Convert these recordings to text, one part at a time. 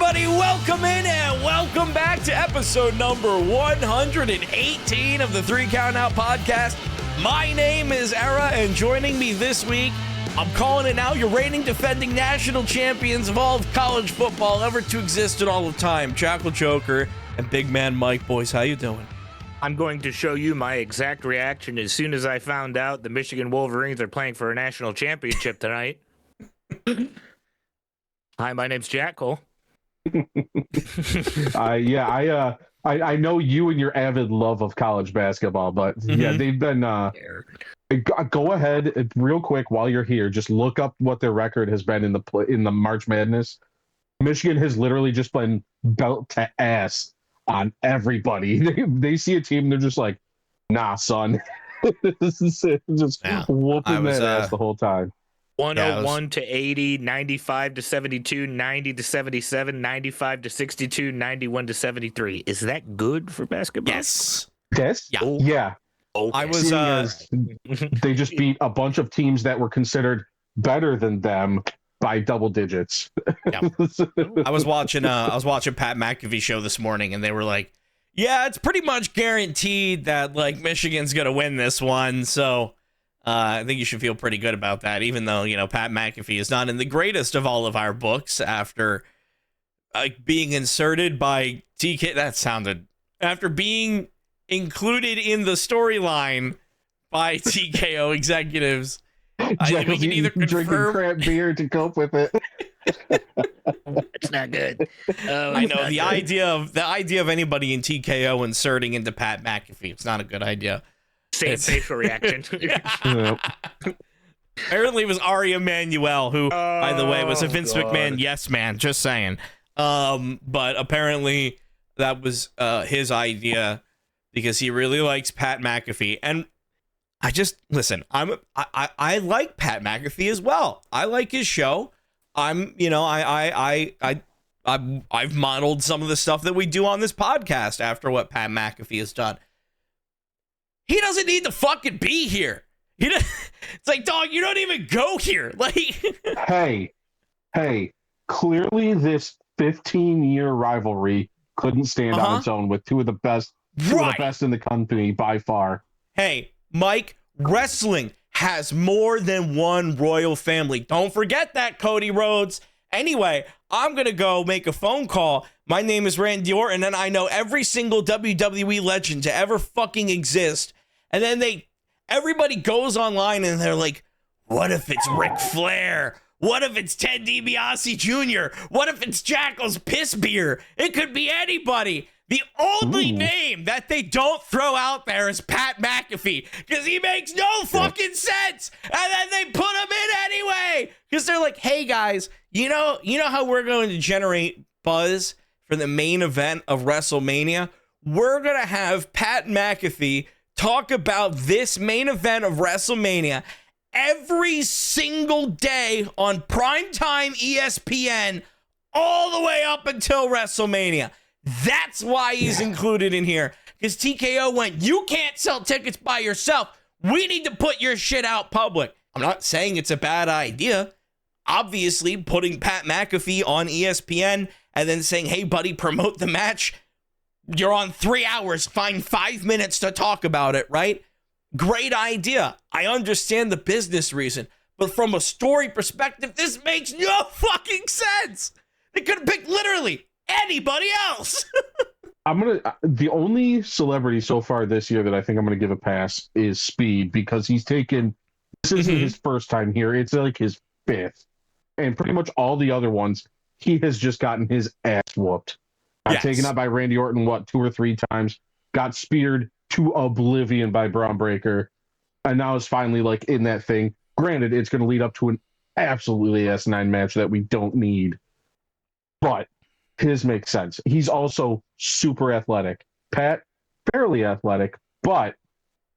everybody, welcome in and welcome back to episode number 118 of the 3 Count Out podcast. My name is Era, and joining me this week, I'm calling it now, your reigning defending national champions of all of college football ever to exist in all of time, Jackal Joker and Big Man Mike. Boys, how you doing? I'm going to show you my exact reaction as soon as I found out the Michigan Wolverines are playing for a national championship tonight. Hi, my name's Jackal. I know you and your avid love of college basketball, but yeah, they've been. Go ahead real quick while you're here. Just look up what their record has been in the March Madness. Michigan has literally just been belt to ass on everybody. They see a team, they're just like, nah, son. This is it. Just whooping that ass the whole time. 101 to 80, 95 to 72, 90 to 77, 95 to 62, 91 to 73. Is that good for basketball? Yes. Yes? Yeah. Yeah. Okay. I was they just beat a bunch of teams that were considered better than them by double digits. Yeah. I was watching Pat McAfee show this morning, and they were like, yeah, it's pretty much guaranteed that like Michigan's gonna win this one, so I think you should feel pretty good about that, even though, you know, Pat McAfee is not in the greatest of all of our books after being inserted by TK. After being included in the storyline by TKO executives. I think we can either confirm drinking crap beer to cope with it. It's not good. I know the idea of anybody in TKO inserting into Pat McAfee. It's not a good idea. Same facial reaction. Apparently it was Ari Emanuel, who, by the way, was a Vince McMahon yes man, just saying. But apparently that was his idea because he really likes Pat McAfee. And I like Pat McAfee as well. I like his show. I've modeled some of the stuff that we do on this podcast after what Pat McAfee has done. He doesn't need to fucking be here. It's like, dog, you don't even go here. Like, hey, clearly this 15-year rivalry couldn't stand on its own with two of the best in the country by far. Hey, Mike, wrestling has more than one royal family. Don't forget that, Cody Rhodes. Anyway, I'm going to go make a phone call. My name is Randy Orton, and I know every single WWE legend to ever fucking exist. And then everybody goes online and they're like, what if it's Ric Flair? What if it's Ted DiBiase Jr.? What if it's Jackal's Piss Beer? It could be anybody. The only name that they don't throw out there is Pat McAfee because he makes no fucking sense. And then they put him in anyway because they're like, hey guys, you know how we're going to generate buzz for the main event of WrestleMania? We're going to have Pat McAfee talk about this main event of WrestleMania every single day on primetime ESPN all the way up until WrestleMania. That's why he's included in here. Because TKO went, you can't sell tickets by yourself. We need to put your shit out public. I'm not saying it's a bad idea. Obviously, putting Pat McAfee on ESPN and then saying, hey, buddy, promote the match. You're on 3 hours. Find 5 minutes to talk about it, right? Great idea. I understand the business reason. But from a story perspective, this makes no fucking sense. They could have picked literally anybody else. The only celebrity so far this year that I think I'm gonna give a pass is Speed, because this isn't his first time here. It's like his fifth. And pretty much all the other ones, he has just gotten his ass whooped. Got taken out by Randy Orton, 2 or 3 times, got speared to oblivion by Braun Breaker, and now is finally like in that thing. Granted, it's going to lead up to an absolutely S9 match that we don't need, but his makes sense. He's also super athletic. Pat, fairly athletic, but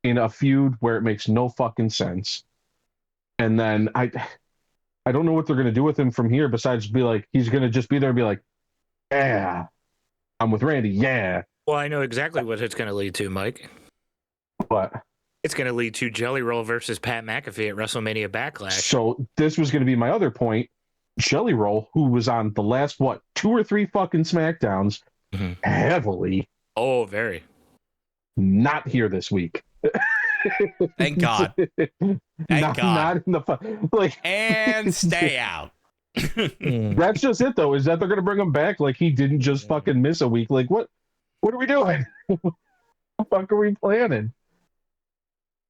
in a feud where it makes no fucking sense. And then I don't know what they're going to do with him from here besides be like, he's going to just be there and be like, yeah, I'm with Randy, yeah. Well, I know exactly what it's going to lead to, Mike. What? It's going to lead to Jelly Roll versus Pat McAfee at WrestleMania Backlash. So this was going to be my other point. Jelly Roll, who was on the last, 2 or 3 fucking SmackDowns heavily. Oh, very. Not here this week. Thank God. Thank God. Not in the like. And stay out. That's just it, though. Is that they're gonna bring him back? Like he didn't just fucking miss a week. Like what? What are we doing? What the fuck are we planning?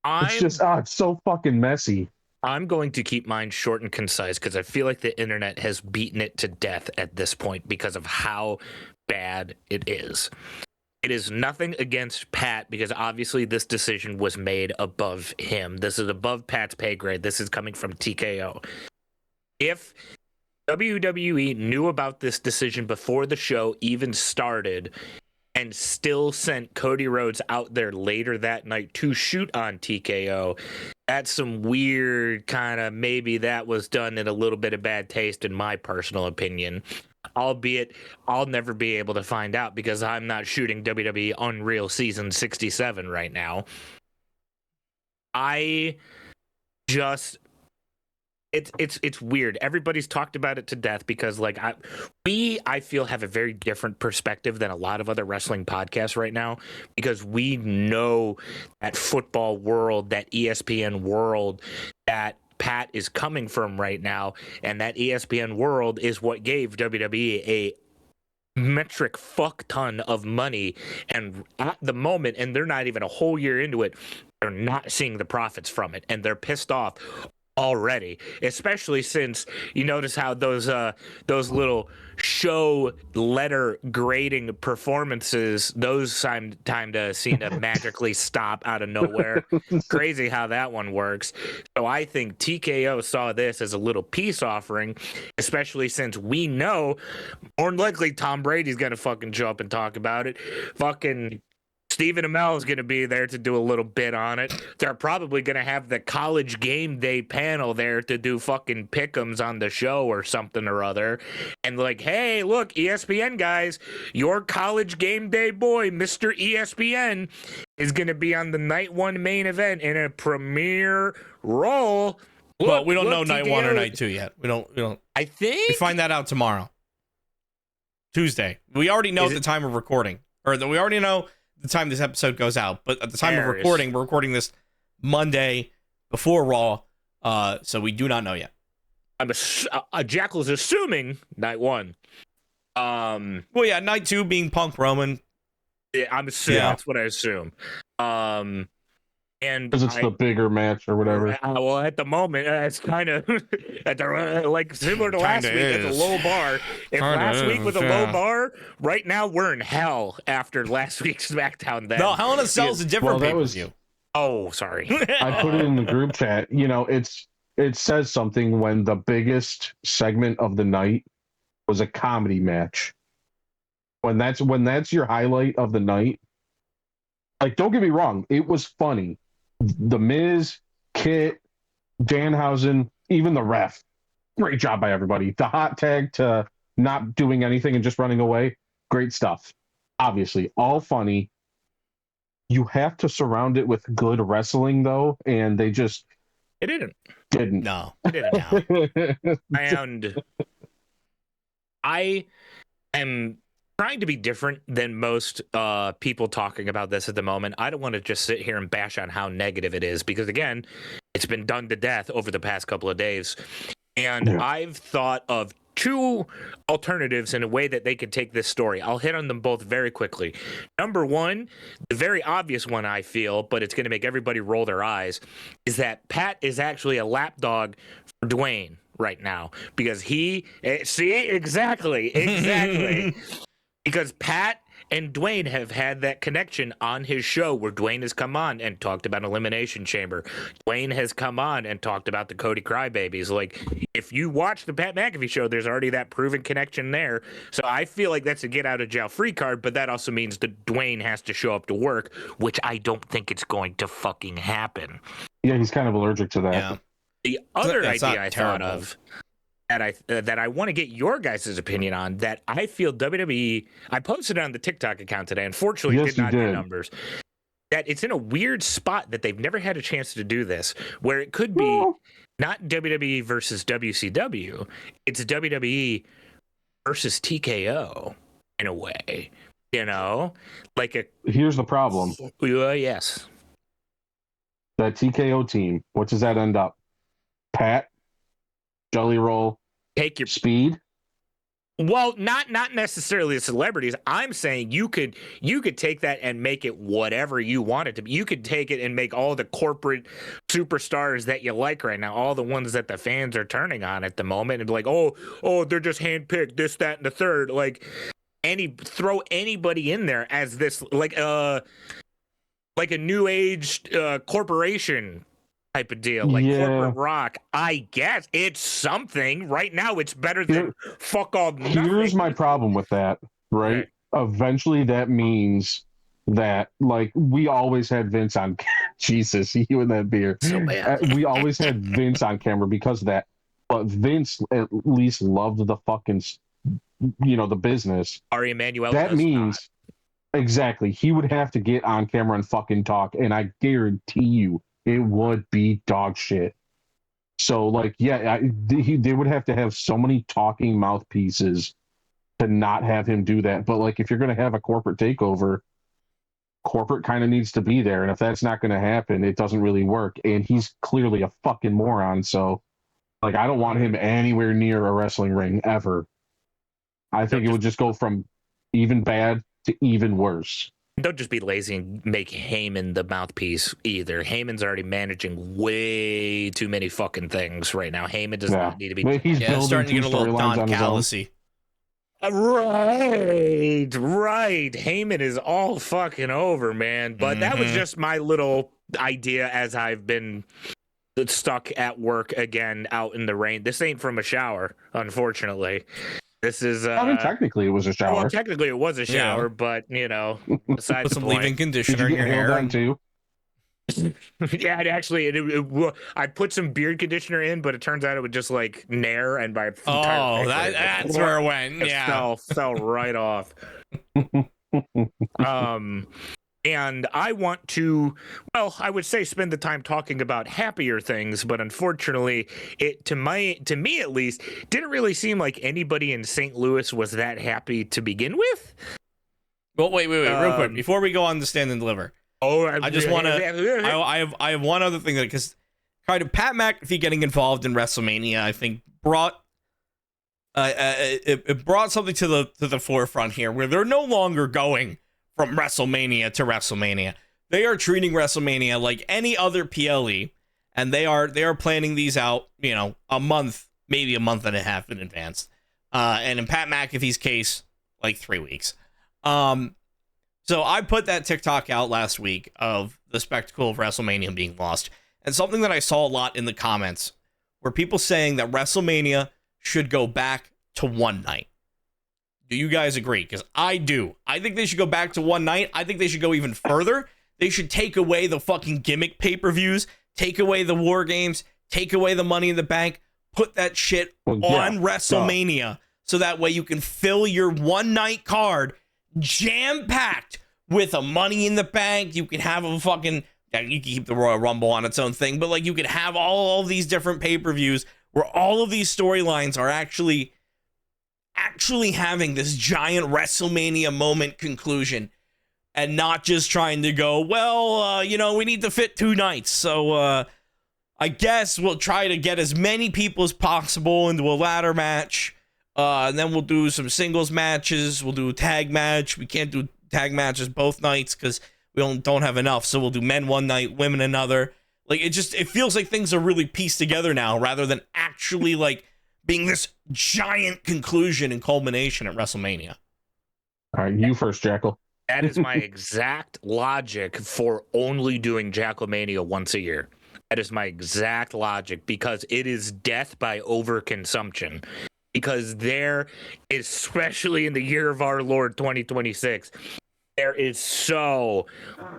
It's so fucking messy. I'm going to keep mine short and concise because I feel like the internet has beaten it to death at this point because of how bad it is. It is nothing against Pat because obviously this decision was made above him. This is above Pat's pay grade. This is coming from TKO. If WWE knew about this decision before the show even started and still sent Cody Rhodes out there later that night to shoot on TKO, that's some weird kind of, maybe that was done in a little bit of bad taste in my personal opinion. Albeit I'll never be able to find out because I'm not shooting WWE Unreal Season 67 right now. It's weird. Everybody's talked about it to death because like I feel have a very different perspective than a lot of other wrestling podcasts right now because we know that football world, that ESPN world that Pat is coming from right now, and that ESPN world is what gave WWE a metric fuck ton of money, and at the moment, and they're not even a whole year into it, they're not seeing the profits from it, and they're pissed off already, especially since you notice how those little show letter grading performances, those time to seem to magically stop out of nowhere. Crazy how that one works. So I think TKO saw this as a little peace offering, especially since we know more than likely Tom Brady's gonna fucking show up and talk about it. Fucking Stephen Amell is going to be there to do a little bit on it. They're probably going to have the college game day panel there to do fucking pick'ems on the show or something or other. And like, hey, look, ESPN guys, your college game day boy, Mr. ESPN, is going to be on the night one main event in a premiere role. Look, well, we don't know night one or night two yet. We don't. I think we find that out tomorrow, Tuesday. We already know the time of recording, or we already know the time this episode goes out, but at the time of recording, we're recording this Monday before Raw, so we do not know yet. Jackal's assuming night one. Well, yeah, night two being Punk Roman. Yeah, I'm assuming that's what I assume. And because it's the bigger match or whatever. Well, at the moment, it's kind of like similar to last week. It's a low bar. If last week was a low bar, right now we're in hell after last week's SmackDown. Then no, Hell in a Cell is a different pay-per-view. Oh, sorry. I put it in the group chat. You know, it says something when the biggest segment of the night was a comedy match. When that's your highlight of the night, like, don't get me wrong, it was funny. The Miz, Kit, Danhausen, even the ref. Great job by everybody. The hot tag to not doing anything and just running away. Great stuff. Obviously, all funny. You have to surround it with good wrestling, though, and they just... It didn't. No. It didn't. And I am trying to be different than most people talking about this at the moment. I don't want to just sit here and bash on how negative it is because, again, it's been done to death over the past couple of days. And I've thought of two alternatives in a way that they could take this story. I'll hit on them both very quickly. Number one, the very obvious one I feel, but it's going to make everybody roll their eyes, is that Pat is actually a lapdog for Dwayne right now because exactly. Because Pat and Dwayne have had that connection on his show where Dwayne has come on and talked about Elimination Chamber. Dwayne has come on and talked about the Cody Crybabies. Like, if you watch the Pat McAfee show, there's already that proven connection there. So I feel like that's a get out of jail free card, but that also means that Dwayne has to show up to work, which I don't think it's going to fucking happen. Yeah, he's kind of allergic to that. Yeah. The other idea I thought of that I want to get your guys' opinion on, that I feel WWE, I posted it on the TikTok account today, unfortunately did not get numbers, that it's in a weird spot that they've never had a chance to do this, where it could be not WWE versus WCW, it's WWE versus TKO in a way, like a. Here's the problem. Yes. That TKO team, what does that end up? Pat, Jelly Roll, Take your Speed. Well, not necessarily the celebrities. I'm saying you could take that and make it whatever you want it to be. You could take it and make all the corporate superstars that you like right now, all the ones that the fans are turning on at the moment, and be like, oh, they're just handpicked, this, that, and the third. Like throw anybody in there as this like a new age corporation type of deal, like corporate rock. I guess it's something. Right now, it's better than fuck all nothing. Here's my problem with that, right? Okay. Eventually, that means that, like, we always had Vince on. Jesus, you and that beer. So bad. We always had Vince on camera because of that. But Vince at least loved the fucking, the business. Ari Emanuel. That means exactly he would have to get on camera and fucking talk, and I guarantee you, it would be dog shit. So, like, they would have to have so many talking mouthpieces to not have him do that. But, like, if you're going to have a corporate takeover, corporate kind of needs to be there. And if that's not going to happen, it doesn't really work. And he's clearly a fucking moron. So, like, I don't want him anywhere near a wrestling ring ever. I think it would just go from even bad to even worse. Don't just be lazy and make Heyman the mouthpiece either. Heyman's already managing way too many fucking things right now. Heyman does not need to be. He's starting to get a little Don Callis-y. Right. Heyman is all fucking over, man. But that was just my little idea as I've been stuck at work again out in the rain. This ain't from a shower, unfortunately. This is. I mean, technically, it was a shower. Well, technically, it was a shower, but besides put some leave-in conditioner in your hair. Too? Yeah, I put some beard conditioner in, but it turns out it would just like nair, and by that's where it went. Yeah, fell right off. And I want to, I would say spend the time talking about happier things, but unfortunately, to me at least, didn't really seem like anybody in St. Louis was that happy to begin with. Well, wait, real quick before we go on to Stand and Deliver. I just want to. I have one other thing because kind of Pat McAfee getting involved in WrestleMania, I think brought it brought something to the forefront here, where they're no longer going from WrestleMania to WrestleMania. They are treating WrestleMania like any other PLE, and they are planning these out, a month, maybe a month and a half in advance. And in Pat McAfee's case, like 3 weeks. So I put that TikTok out last week of the spectacle of WrestleMania being lost, and something that I saw a lot in the comments were people saying that WrestleMania should go back to one night. Do you guys agree? Because I do. I think they should go back to one night. I think they should go even further. They should take away the fucking gimmick pay-per-views, take away the War Games, take away the Money in the Bank, put that shit on WrestleMania so that way you can fill your one-night card jam-packed with a Money in the Bank. You can have a fucking... You can keep the Royal Rumble on its own thing, but like you could have all these different pay-per-views where all of these storylines are actually having this giant WrestleMania moment conclusion and not just trying to go, we need to fit 2 nights. So I guess we'll try to get as many people as possible into a ladder match. And then we'll do some singles matches. We'll do a tag match. We can't do tag matches both nights because we don't have enough. So we'll do men one night, women another. Like it feels like things are really pieced together now rather than actually like being this giant conclusion and culmination at WrestleMania. All right, you first, Jackal. That is my exact logic for only doing Jackalmania once a year. That is my exact logic because it is death by overconsumption. Because there, especially in the year of our Lord 2026, there is so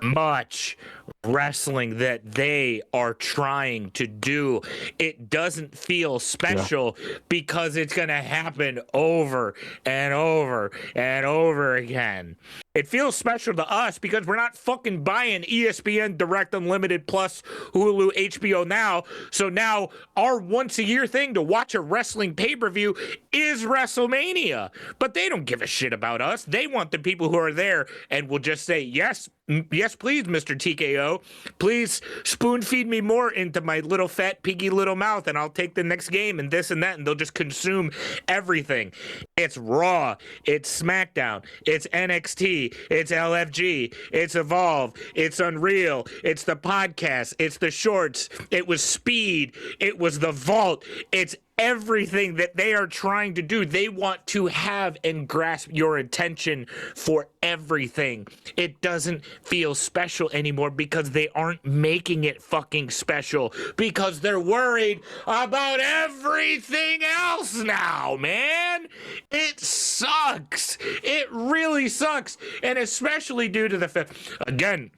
much wrestling that they are trying to do. It doesn't feel special because it's going to happen over and over and over again. It feels special to us because we're not fucking buying ESPN Direct Unlimited Plus Hulu HBO Now. So now our once a year thing to watch a wrestling pay-per-view is WrestleMania. But they don't give a shit about us. They want the people who are there and will just say, yes, please, Mr. TKO. Please spoon feed me more into my little fat piggy little mouth and I'll take the next game and this and that. And they'll just consume everything. It's Raw. It's SmackDown. It's NXT. It's LFG. It's Evolve. It's Unreal. It's the podcast. It's the shorts. It was Speed. It was the Vault. It's everything that they are trying to do. They want to have and grasp your attention for everything. It doesn't feel special anymore because they aren't making it fucking special because they're worried about everything else now, man. It sucks. It really sucks. And especially due to the fact, again,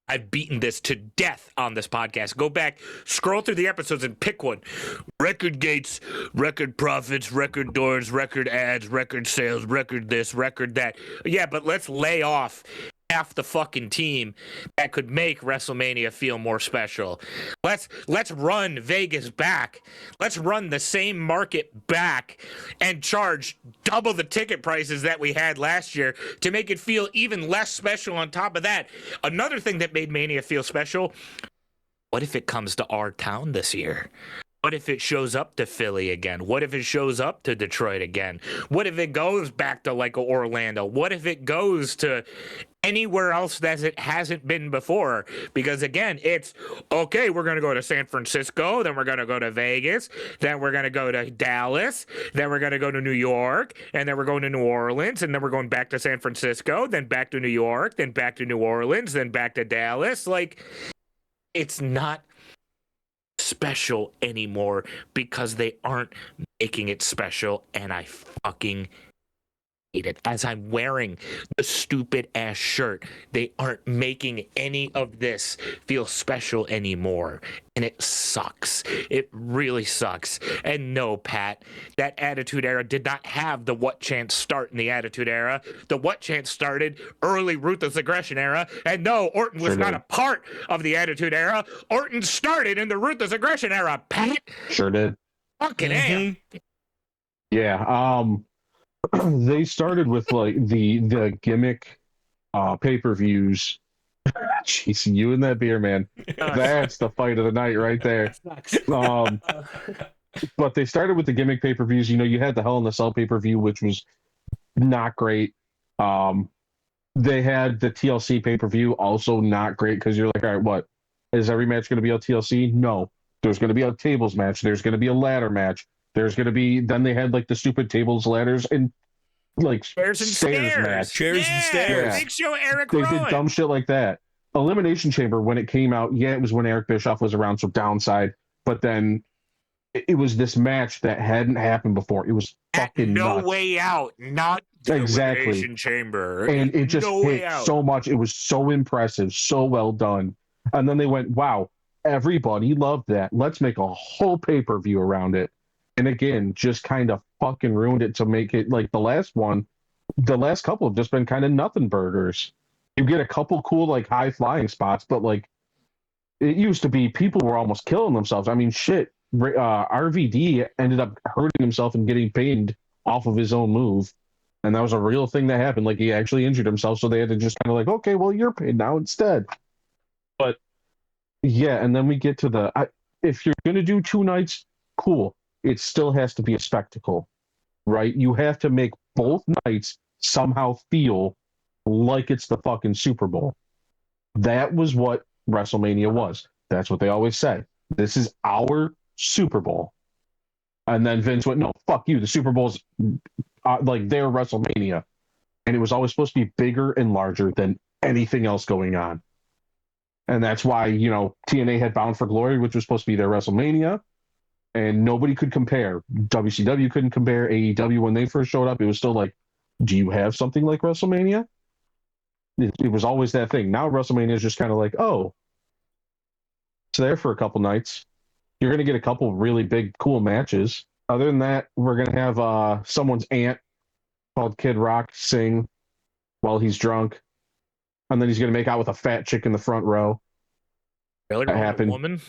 I've beaten this to death on this podcast. Go back, scroll through the episodes and pick one. Record gates, record profits, record doors, record ads, record sales, record this, record that. Yeah, but let's lay off half the fucking team that could make WrestleMania feel more special. Let's run Vegas back. Let's run the same market back and charge double the ticket prices that we had last year to make it feel even less special on top of that. Another thing that made Mania feel special, what if it comes to our town this year? What if it shows up to Philly again? What if it shows up to Detroit again? What if it goes back to like Orlando? What if it goes to anywhere else that it hasn't been before? Because again, it's okay, we're going to go to San Francisco, then we're going to go to Vegas, then we're going to go to Dallas, then we're going to go to New York, and then we're going to New Orleans, and then we're going back to San Francisco, then back to New York, then back to New Orleans, then back to Dallas. Like, it's not special anymore because they aren't making it special, and I fucking hate it. As I'm wearing the stupid ass shirt, they aren't making any of this feel special anymore, and it sucks. It really sucks. And no, Pat, that Attitude Era did not have the What Chance start in the Attitude Era. The What Chance started early Ruthless Aggression Era, and no, Orton was not a part of the Attitude Era. Orton started in the Ruthless Aggression Era, Pat. Sure did. Fucking A. Yeah, they started with like the gimmick pay-per-views. Jeez, you and that beer, man. That's the fight of the night right there. But they started with the gimmick pay-per-views. You know, you had the Hell in the Cell pay-per-view, which was not great. They had the TLC pay-per-view, also not great, because you're like, all right, what? Is every match going to be a TLC? No. There's going to be a tables match. There's going to be a ladder match. There's going to be, then they had like the stupid tables, ladders, and like Chairs and stairs match. Chairs and stairs. Big Show Eric They Rowan. did dumb shit like that. Elimination Chamber, when it came out, yeah, it was when Eric Bischoff was around, so downside. But then it was this match that hadn't happened before. It was fucking No nuts. Way Out, not the Exactly. Elimination Chamber. And it just No Way hit Out. so much. It was so impressive, so well done. And then they went, wow, everybody loved that. Let's make a whole pay-per-view around it. And again, just kind of fucking ruined it to make it like the last one. The last couple have just been kind of nothing burgers. You get a couple cool, like, high-flying spots, but, like, it used to be people were almost killing themselves. I mean, shit, RVD ended up hurting himself and getting pinned off of his own move. And that was a real thing that happened. Like, he actually injured himself, so they had to just kind of like, okay, well, you're pinned now instead. But, yeah, and then we get to if you're going to do 2 nights, cool. It still has to be a spectacle, right? You have to make both nights somehow feel like it's the fucking Super Bowl. That was what WrestleMania was. That's what they always say. This is our Super Bowl. And then Vince went, no, fuck you. The Super Bowl's like their WrestleMania. And it was always supposed to be bigger and larger than anything else going on. And that's why, you know, TNA had Bound for Glory, which was supposed to be their WrestleMania. And nobody could compare. WCW couldn't compare. AEW, when they first showed up, it was still like, do you have something like WrestleMania? It was always that thing. Now WrestleMania is just kind of like, oh, there for a couple nights. You're going to get a couple really big, cool matches. Other than that, we're going to have someone's aunt called Kid Rock sing while he's drunk. And then he's going to make out with a fat chick in the front row. Really? That happened. Woman?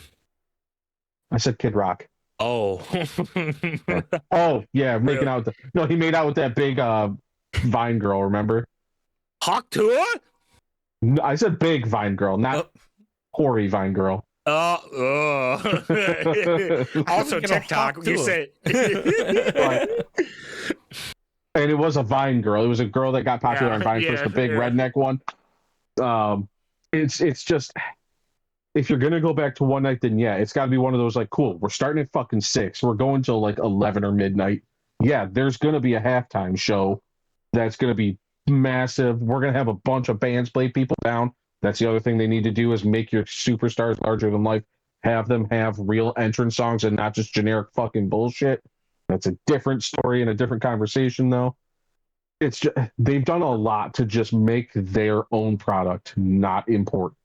I said Kid Rock. Oh. Yeah. Oh, yeah, making Really? out with no, he made out with that big Vine girl, remember? Hawk Tour? No, I said big Vine girl, not hoary Vine girl. Also TikTok, you said. And it was a Vine girl. It was a girl that got popular on Vine first, the big redneck one. It's just, if you're gonna go back to one night, then yeah, it's got to be one of those like, cool, we're starting at fucking 6, we're going till like 11 or midnight. Yeah, there's gonna be a halftime show that's gonna be massive. We're gonna have a bunch of bands play people down. That's the other thing they need to do is make your superstars larger than life. Have them have real entrance songs and not just generic fucking bullshit. That's a different story and a different conversation, though. It's just, they've done a lot to just make their own product not important.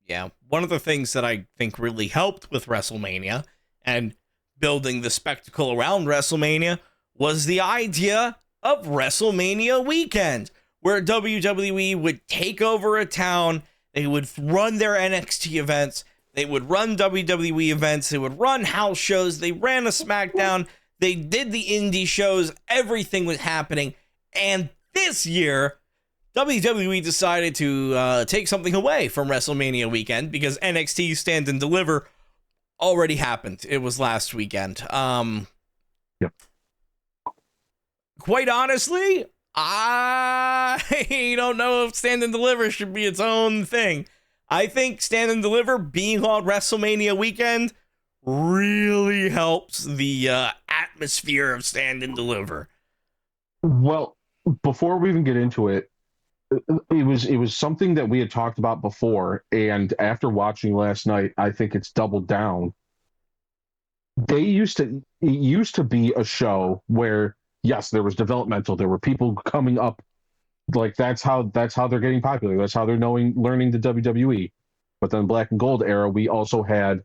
Yeah, one of the things that I think really helped with WrestleMania and building the spectacle around WrestleMania was the idea of WrestleMania weekend, where WWE would take over a town, they would run their NXT events, they would run WWE events, they would run house shows, they ran a SmackDown, they did the indie shows, everything was happening. And this year, WWE decided to take something away from WrestleMania weekend because NXT Stand and Deliver already happened. It was last weekend. Yep. Quite honestly, I don't know if Stand and Deliver should be its own thing. I think Stand and Deliver being on WrestleMania weekend really helps the atmosphere of Stand and Deliver. Well, before we even get into it, it was something that we had talked about before, and after watching last night, I think it's doubled down. It used to be a show where, yes, there was developmental, there were people coming up, like that's how they're getting popular, that's how they're learning the WWE. But then Black and Gold era, we also had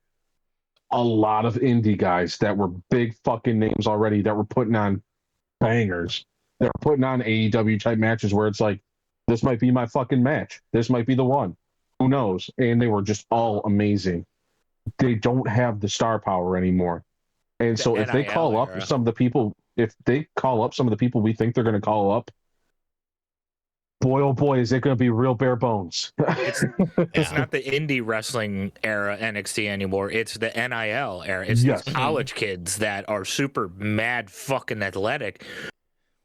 a lot of indie guys that were big fucking names already that were putting on bangers. They were putting on AEW type matches where it's like, this might be my fucking match. This might be the one. Who knows? And they were just all amazing. They don't have the star power anymore. And so if they call up some of the people, we think they're going to call up, boy, oh boy, is it going to be real bare bones. It's not the indie wrestling era NXT anymore. It's the NIL era. It's these college kids that are super mad fucking athletic.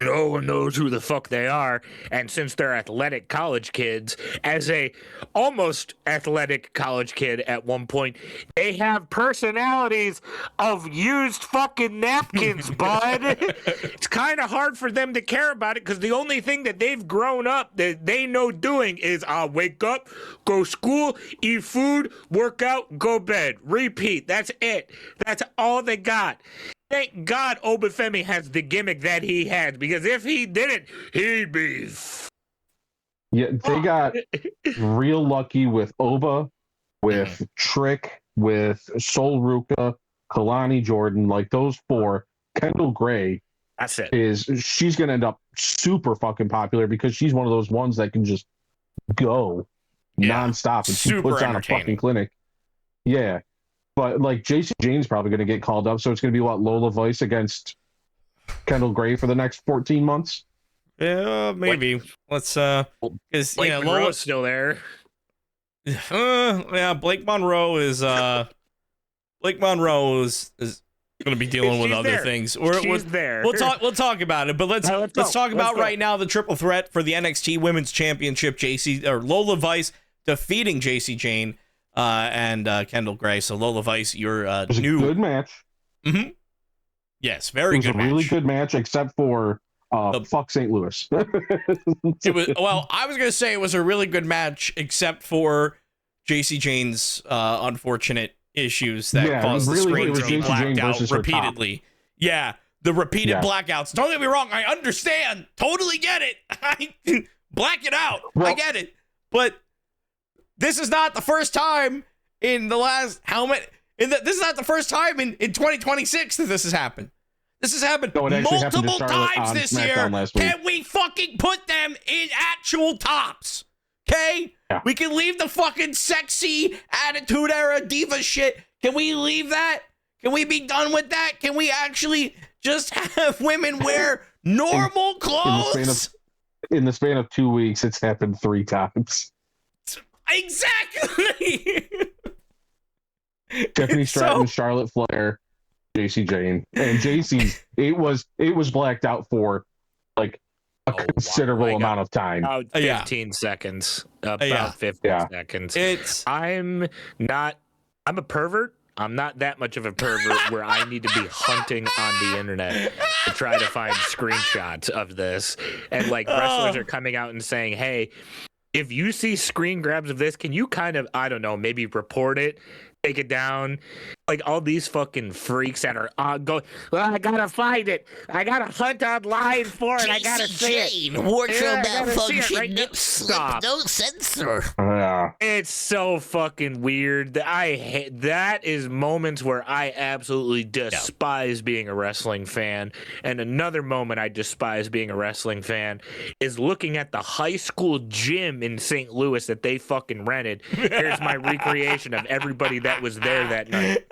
No one knows who the fuck they are, and since they're athletic college kids, as a almost athletic college kid at one point, they have personalities of used fucking napkins, bud. It's kind of hard for them to care about it because the only thing that they've grown up that they know doing is wake up, go school, eat food, work out, go bed, repeat. That's it. That's all they got. Thank God Obafemi has the gimmick that he has, because if he didn't, he'd be... Yeah, they got real lucky with Oba, with Trick, with Sol Ruka, Kalani Jordan, like those four. Kendall Gray, that's it. She's going to end up super fucking popular because she's one of those ones that can just go nonstop, and she puts on a fucking clinic. Yeah. But like JC Jane's probably going to get called up, so it's going to be Lola Vice against Kendall Gray for the next 14 months. Yeah, maybe. Let's because Monroe's still there. Yeah, Blake Monroe is going to be dealing with other things. She's there. We'll talk about it, but let's talk about right now the triple threat for the NXT Women's Championship. Lola Vice defeating JC Jane. And Kendall Gray. So Lola Vice, you're it was a good match. Mm-hmm. Yes, very good match. It was a really good match, except for fuck St. Louis. It was, well, I was gonna say it was a really good match, except for JC Jane's unfortunate issues that caused the screen to be blacked out repeatedly. Yeah, the repeated blackouts. Don't get me wrong, I understand, totally get it. I black it out. Well, I get it, but This is not the first time in the last this is not the first time in 2026 that this has happened. This has happened multiple times this year. Can we fucking put them in actual tops? Okay? Yeah. We can leave the fucking sexy attitude era diva shit. Can we leave that? Can we be done with that? Can we actually just have women wear normal clothes? In the span of 2 weeks, it's happened 3 times. Exactly. Stephanie Stratton, Charlotte Flair, JC Jane, and JC's. It was blacked out for like a considerable amount of time. About 15 seconds. About 15 seconds. I'm a pervert. I'm not that much of a pervert where I need to be hunting on the internet to try to find screenshots of this. And like wrestlers are coming out and saying, hey, if you see screen grabs of this, can you kind of, I don't know, maybe report it, take it down? Like all these fucking freaks that are going, well, I gotta find it. I gotta hunt online for it. I gotta see it. Wardrobe malfunction. No slip, no censor. It's so fucking weird. That is moments where I absolutely despise being a wrestling fan. And another moment I despise being a wrestling fan is looking at the high school gym in St. Louis that they fucking rented. Here's my recreation of everybody that was there that night.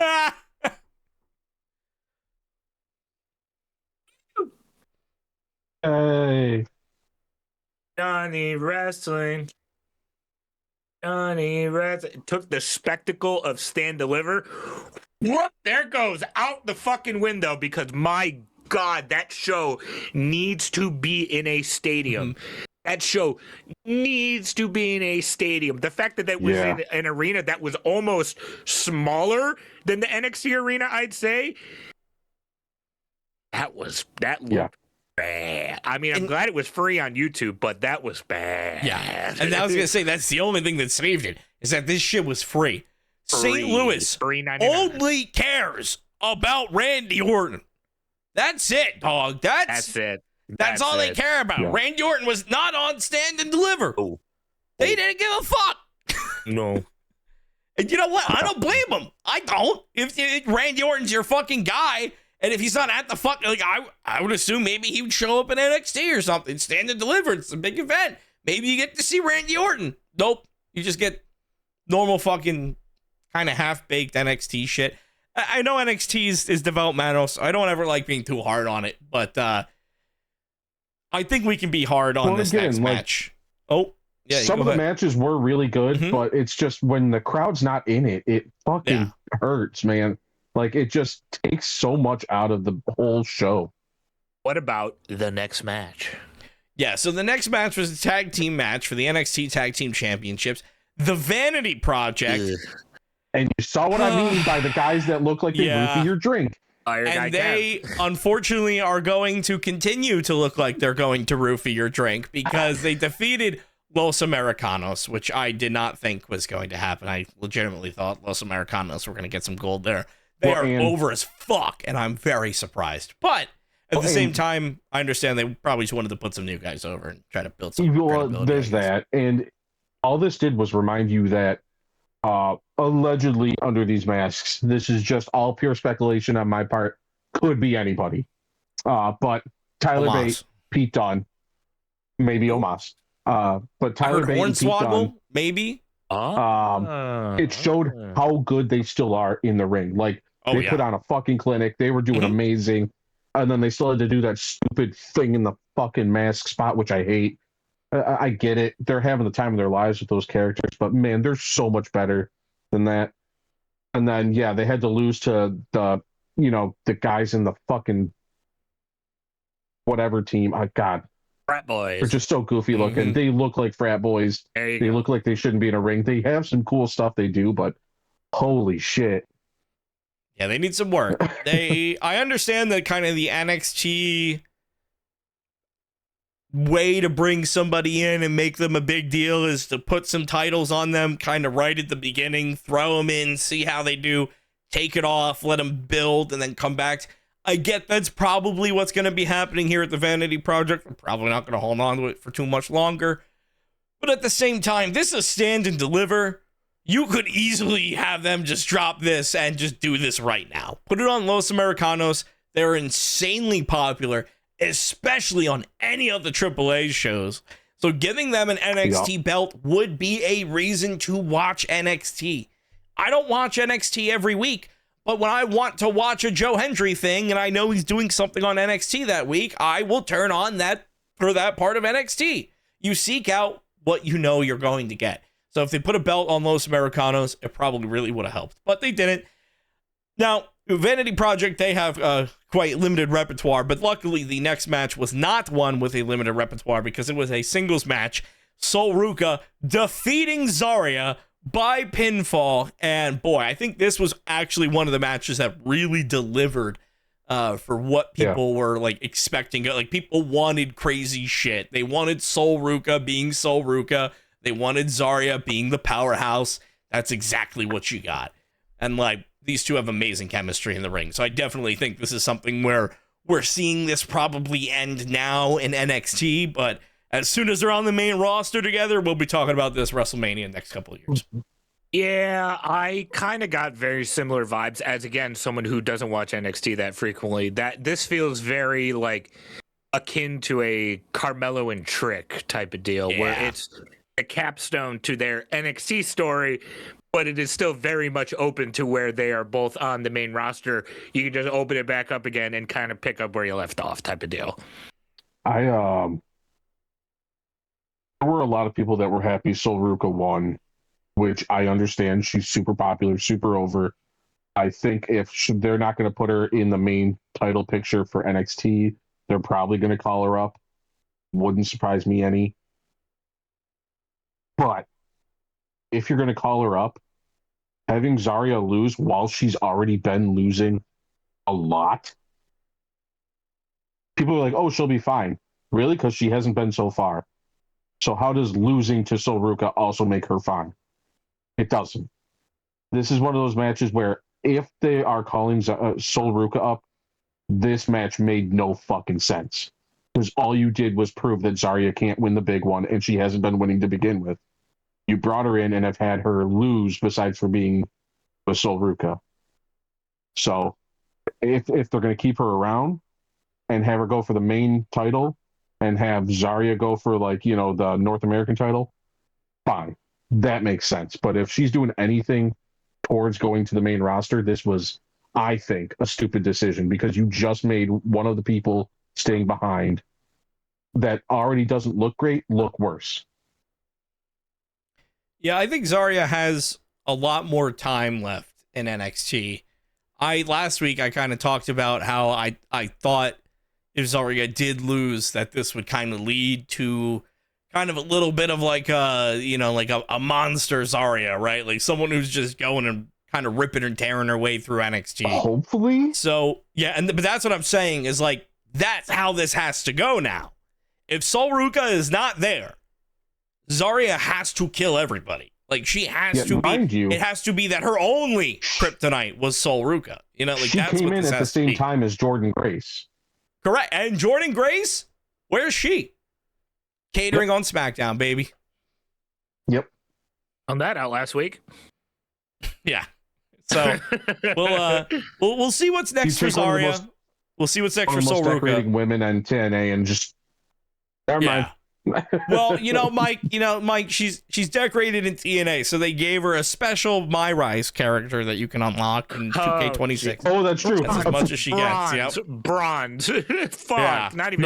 Hey. Johnny Wrestling. Took the spectacle of Stand Deliver. Whoop, there goes out the fucking window because my God, that show needs to be in a stadium. Mm-hmm. That show needs to be in a stadium. The fact that was in an arena that was almost smaller than the NXT arena, I'd say, that looked bad. I mean, I'm glad it was free on YouTube, but that was bad. Yeah, and I was going to say, that's the only thing that saved it, is that this shit was free. St. Louis only cares about Randy Orton. That's it, dog. That's it. That's all they care about. Yeah. Randy Orton was not on Stand and Deliver. They didn't give a fuck. No. And you know what? I don't blame them. I don't. If Randy Orton's your fucking guy, and if he's not at the fuck, like I would assume maybe he would show up in NXT or something. Stand and Deliver. It's a big event. Maybe you get to see Randy Orton. Nope. You just get normal fucking kind of half-baked NXT shit. I know NXT is developmental, so I don't ever like being too hard on it, but I think we can be hard on this next match. Some of the matches were really good, but it's just when the crowd's not in it, it fucking hurts, man. Like, it just takes so much out of the whole show. What about the next match? Yeah, so the next match was a tag team match for the NXT Tag Team Championships. The Vanity Project. And you saw what I mean by the guys that look like they roofie your drink. And they, unfortunately, are going to continue to look like they're going to roofie your drink because they defeated Los Americanos, which I did not think was going to happen. I legitimately thought Los Americanos were going to get some gold there. They are over as fuck, and I'm very surprised. But at the same time, I understand they probably just wanted to put some new guys over and try to build some credibility. There's that. And all this did was remind you that allegedly under these masks, this is just all pure speculation on my part, could be anybody. But Tyler Bate, Pete Dunne, maybe Omos. But Tyler Bate and Pete Dunne, maybe. It showed how good they still are in the ring. Like, they put on a fucking clinic. They were doing amazing. And then they still had to do that stupid thing in the fucking mask spot, which I hate. I get it. They're having the time of their lives with those characters, but man, they're so much better than that. And then, they had to lose to the guys in the fucking whatever team. God. Frat boys. They're just so goofy looking. They look like frat boys. They look like they shouldn't be in a ring. They have some cool stuff they do, but holy shit. Yeah, they need some work. I understand that kind of the NXT way to bring somebody in and make them a big deal is to put some titles on them kind of right at the beginning, throw them in, see how they do, take it off, let them build, and then come back. I get that's probably what's going to be happening here at the Vanity Project. We're probably not going to hold on to it for too much longer. But at the same time, this is Stand and Deliver. You could easily have them just drop this and just do this right now. Put it on Los Americanos. They're insanely popular, especially on any of the AAA shows. So giving them an NXT belt would be a reason to watch NXT. I don't watch NXT every week, but when I want to watch a Joe Hendry thing and I know he's doing something on NXT that week, I will turn on that for that part of NXT. You seek out what you know you're going to get. So if they put a belt on Los Americanos, it probably really would have helped, but they didn't. Now, Vanity Project, they have quite limited repertoire, but luckily the next match was not one with a limited repertoire because it was a singles match. Sol Ruca defeating Zarya by pinfall, and boy, I think this was actually one of the matches that really delivered for what people were like expecting. Like, people wanted crazy shit. They wanted Sol Ruca being Sol Ruca. They wanted Zarya being the powerhouse. That's exactly what you got. And like, these two have amazing chemistry in the ring. So I definitely think this is something where we're seeing this probably end now in NXT, but as soon as they're on the main roster together, we'll be talking about this WrestleMania next couple of years. Yeah, I kind of got very similar vibes as, again, someone who doesn't watch NXT that frequently. That this feels very like akin to a Carmelo and Trick type of deal, where it's a capstone to their NXT story, but it is still very much open to where they are both on the main roster. You can just open it back up again and kind of pick up where you left off type of deal. There were a lot of people that were happy Sol Ruca won, which I understand. She's super popular, super over. I think if they're not going to put her in the main title picture for NXT, they're probably going to call her up. Wouldn't surprise me any. But if you're going to call her up, having Zarya lose while she's already been losing a lot, people are like, oh, she'll be fine. Really? Because she hasn't been so far. So how does losing to Sol Ruca also make her fine? It doesn't. This is one of those matches where if they are calling Sol Ruca up, this match made no fucking sense. Because all you did was prove that Zarya can't win the big one, and she hasn't been winning to begin with. You brought her in and have had her lose besides for being with Sol Ruca. So if they're going to keep her around and have her go for the main title and have Zarya go for, like, you know, the North American title, fine. That makes sense. But if she's doing anything towards going to the main roster, this was, I think, a stupid decision, because you just made one of the people staying behind that already doesn't look great look worse. Yeah, I think Zarya has a lot more time left in NXT. Last week I kind of talked about how I thought if Zarya did lose, that this would kind of lead to kind of a little bit of like a monster Zarya, right? Like someone who's just going and kind of ripping and tearing her way through NXT. Hopefully. So yeah, but that's what I'm saying is, like, that's how this has to go now. If Sol Ruca is not there, Zarya has to kill everybody. Like, she has to be. It has to be that her only kryptonite was Sol Ruca. You know, like, she that's came what in this at the has to same be. time as Jordan Grace. Correct. And Jordan Grace, where's she? Catering on SmackDown, baby. Yep. On that out last week. Yeah. So we'll see what's next for Zarya. We'll see what's next for Sol Ruca. Women and TNA and just never mind. Well, Mike, she's decorated in TNA, so they gave her a special My Rise character that you can unlock in 2K26. Oh, that's true. That's as much as she gets. Yep. Bronze. Fuck. Yeah. Not even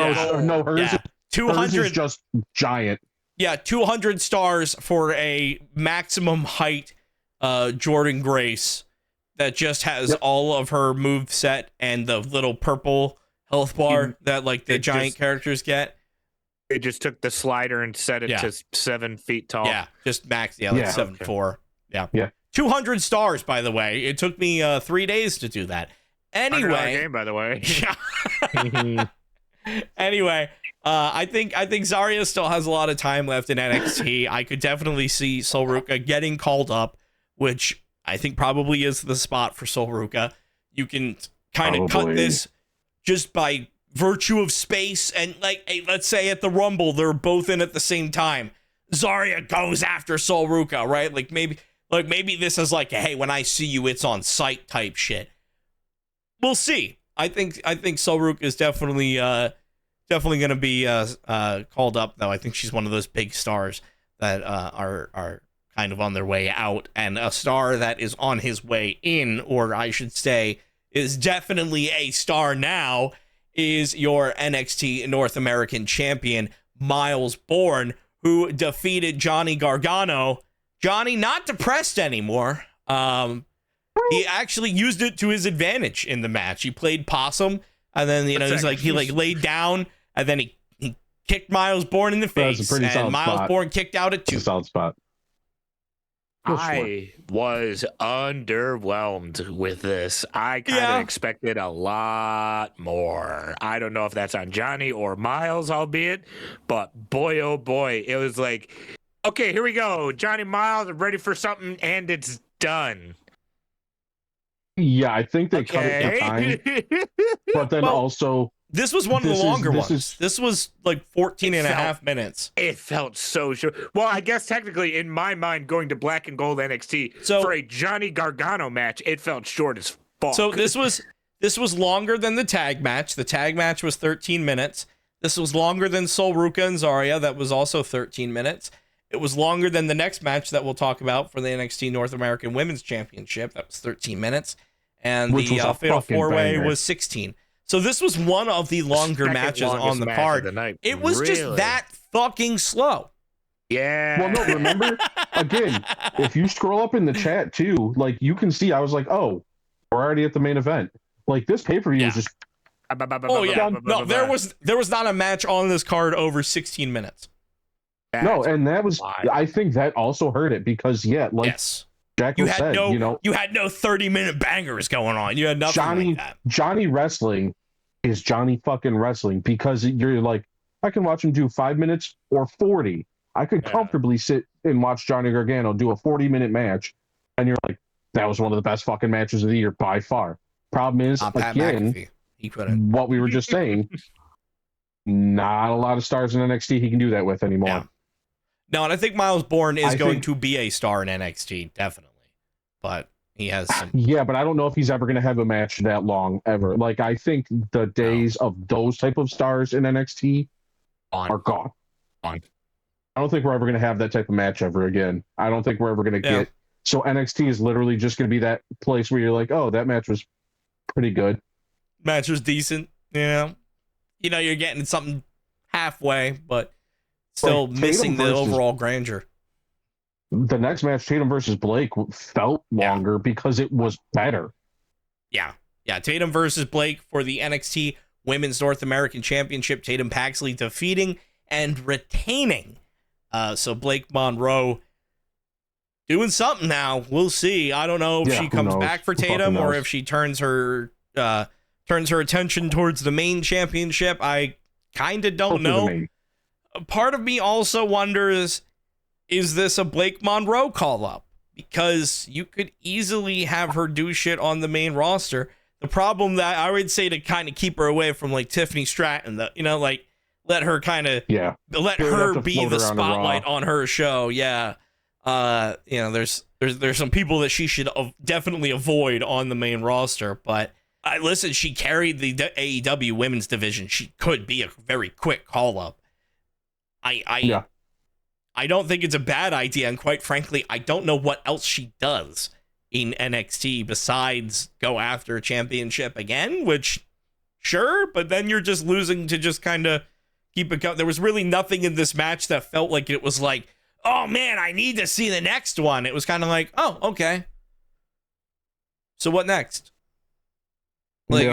no, hers, yeah. 200 hers is just giant. Yeah, 200 stars for a maximum height Jordan Grace that just has all of her move set and the little purple health bar that, like, the giant characters get. They just took the slider and set it to 7 feet tall. Yeah, just max. Yeah, like 7'4". Yeah. 200 stars, by the way. It took me 3 days to do that. Anyway, game, by the way. Anyway, I think Zarya still has a lot of time left in NXT. I could definitely see Sol Ruca getting called up, which I think probably is the spot for Sol Ruca. You can kind of cut this just by virtue of space, and, like, hey, let's say at the Rumble they're both in at the same time. Zarya goes after Sol Ruca, right? Like maybe this is like, hey, when I see you, it's on sight type shit. We'll see. I think Sol Ruca is definitely going to be called up, though. I think she's one of those big stars that are kind of on their way out, and a star that is on his way in, or I should say, is definitely a star now, is your NXT North American champion, Miles Bourne, who defeated Johnny Gargano. Johnny not depressed anymore. He actually used it to his advantage in the match. He played possum, and then he laid down, and then he kicked Miles Bourne in the face, and Miles Bourne kicked out at 2. Solid spot. I was underwhelmed with this. I kind of expected a lot more. I don't know if that's on Johnny or Miles, albeit, but boy, oh boy, it was like, okay, here we go. Johnny Miles, I'm ready for something, and it's done. Yeah, I think they cut it in time. But then also... This was one of the longer ones. This was like 14 and a half minutes. It felt so short. Well, I guess technically, in my mind, going to Black and Gold NXT for a Johnny Gargano match, it felt short as fuck. So this was longer than the tag match. The tag match was 13 minutes. This was longer than Sol Ruca and Zarya. That was also 13 minutes. It was longer than the next match that we'll talk about for the NXT North American Women's Championship. That was 13 minutes. And the Fatal 4-Way was 16. So this was one of the longer matches on the card. It was just that fucking slow. Yeah. Well, no, remember, again, if you scroll up in the chat too, like you can see, I was like, oh, we're already at the main event. Like this pay-per-view is just... Oh, yeah. No, there was not a match on this card over 16 minutes. No, and that was... I think that also hurt it because, yes. Jackal said, you had no 30-minute bangers going on. You had nothing like that. Johnny wrestling is Johnny fucking wrestling because you're like, I can watch him do 5 minutes or 40. I could comfortably sit and watch Johnny Gargano do a 40-minute match, and you're like, that was one of the best fucking matches of the year by far. Problem is, again, what we were just saying, not a lot of stars in NXT he can do that with anymore. Yeah. No, and I think Miles Bourne is going to be a star in NXT, definitely. But he has some... Yeah, but I don't know if he's ever going to have a match that long, ever. Like, I think the days of those type of stars in NXT are gone. I don't think we're ever going to have that type of match ever again. I don't think we're ever going to get... So NXT is literally just going to be that place where you're like, oh, that match was pretty good. Match was decent, you're getting something halfway, but... Still missing the overall grandeur. The next match, Tatum versus Blake, felt longer because it was better. Yeah. Tatum versus Blake for the NXT Women's North American Championship. Tatum Paxley defeating and retaining. So Blake Monroe doing something now. We'll see. I don't know if she comes back for Tatum or if she turns her attention towards the main championship. I kind of don't know. Part of me also wonders, is this a Blake Monroe call-up? Because you could easily have her do shit on the main roster. The problem that I would say to kind of keep her away from like Tiffany Stratton, let her kind of let her be the spotlight on her show. Yeah. There's some people that she should definitely avoid on the main roster, but listen, she carried the AEW women's division. She could be a very quick call-up. I don't think it's a bad idea, and quite frankly, I don't know what else she does in NXT besides go after a championship again, which, sure, but then you're just losing to just kind of keep it going. There was really nothing in this match that felt like it was like, oh man, I need to see the next one. It was kind of like, oh, okay. So what next? Like,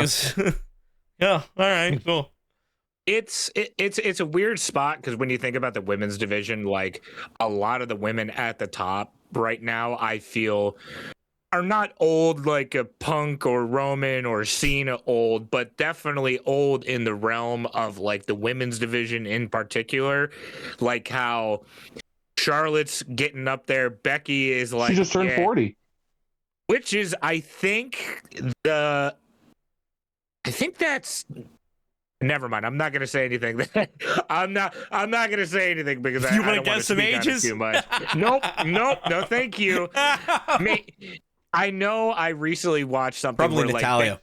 all right, cool. It's a weird spot because when you think about the women's division, like a lot of the women at the top right now, I feel are not old like a Punk or Roman or Cena old, but definitely old in the realm of like the women's division in particular, like how Charlotte's getting up there. Becky is like she just turned 40, which is I think that's. Never mind. I'm not going to say anything. I'm not going to say anything because You I want to don't guess want some to speak on it ages? too much. Nope. No, thank you. I know I recently watched something Probably where Natalia.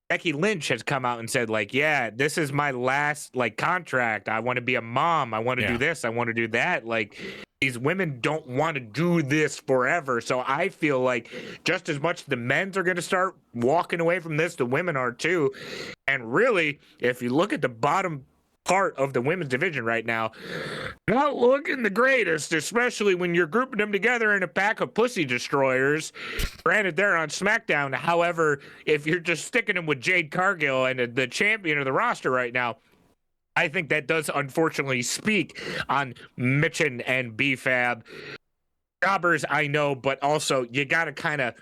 Becky Lynch has come out and said, like, yeah, this is my last contract. I want to be a mom. I want to do this. I want to do that. Like, these women don't want to do this forever. So I feel like just as much the men's are going to start walking away from this, the women are too. And really, if you look at the bottom part of the women's division right now, not looking the greatest, especially when you're grouping them together in a pack of pussy destroyers. Granted, they're on SmackDown. However, if you're just sticking them with Jade Cargill and the champion of the roster right now, I think that does unfortunately speak on Mitchin and B-Fab. Jobbers, I know, but also you got to kind of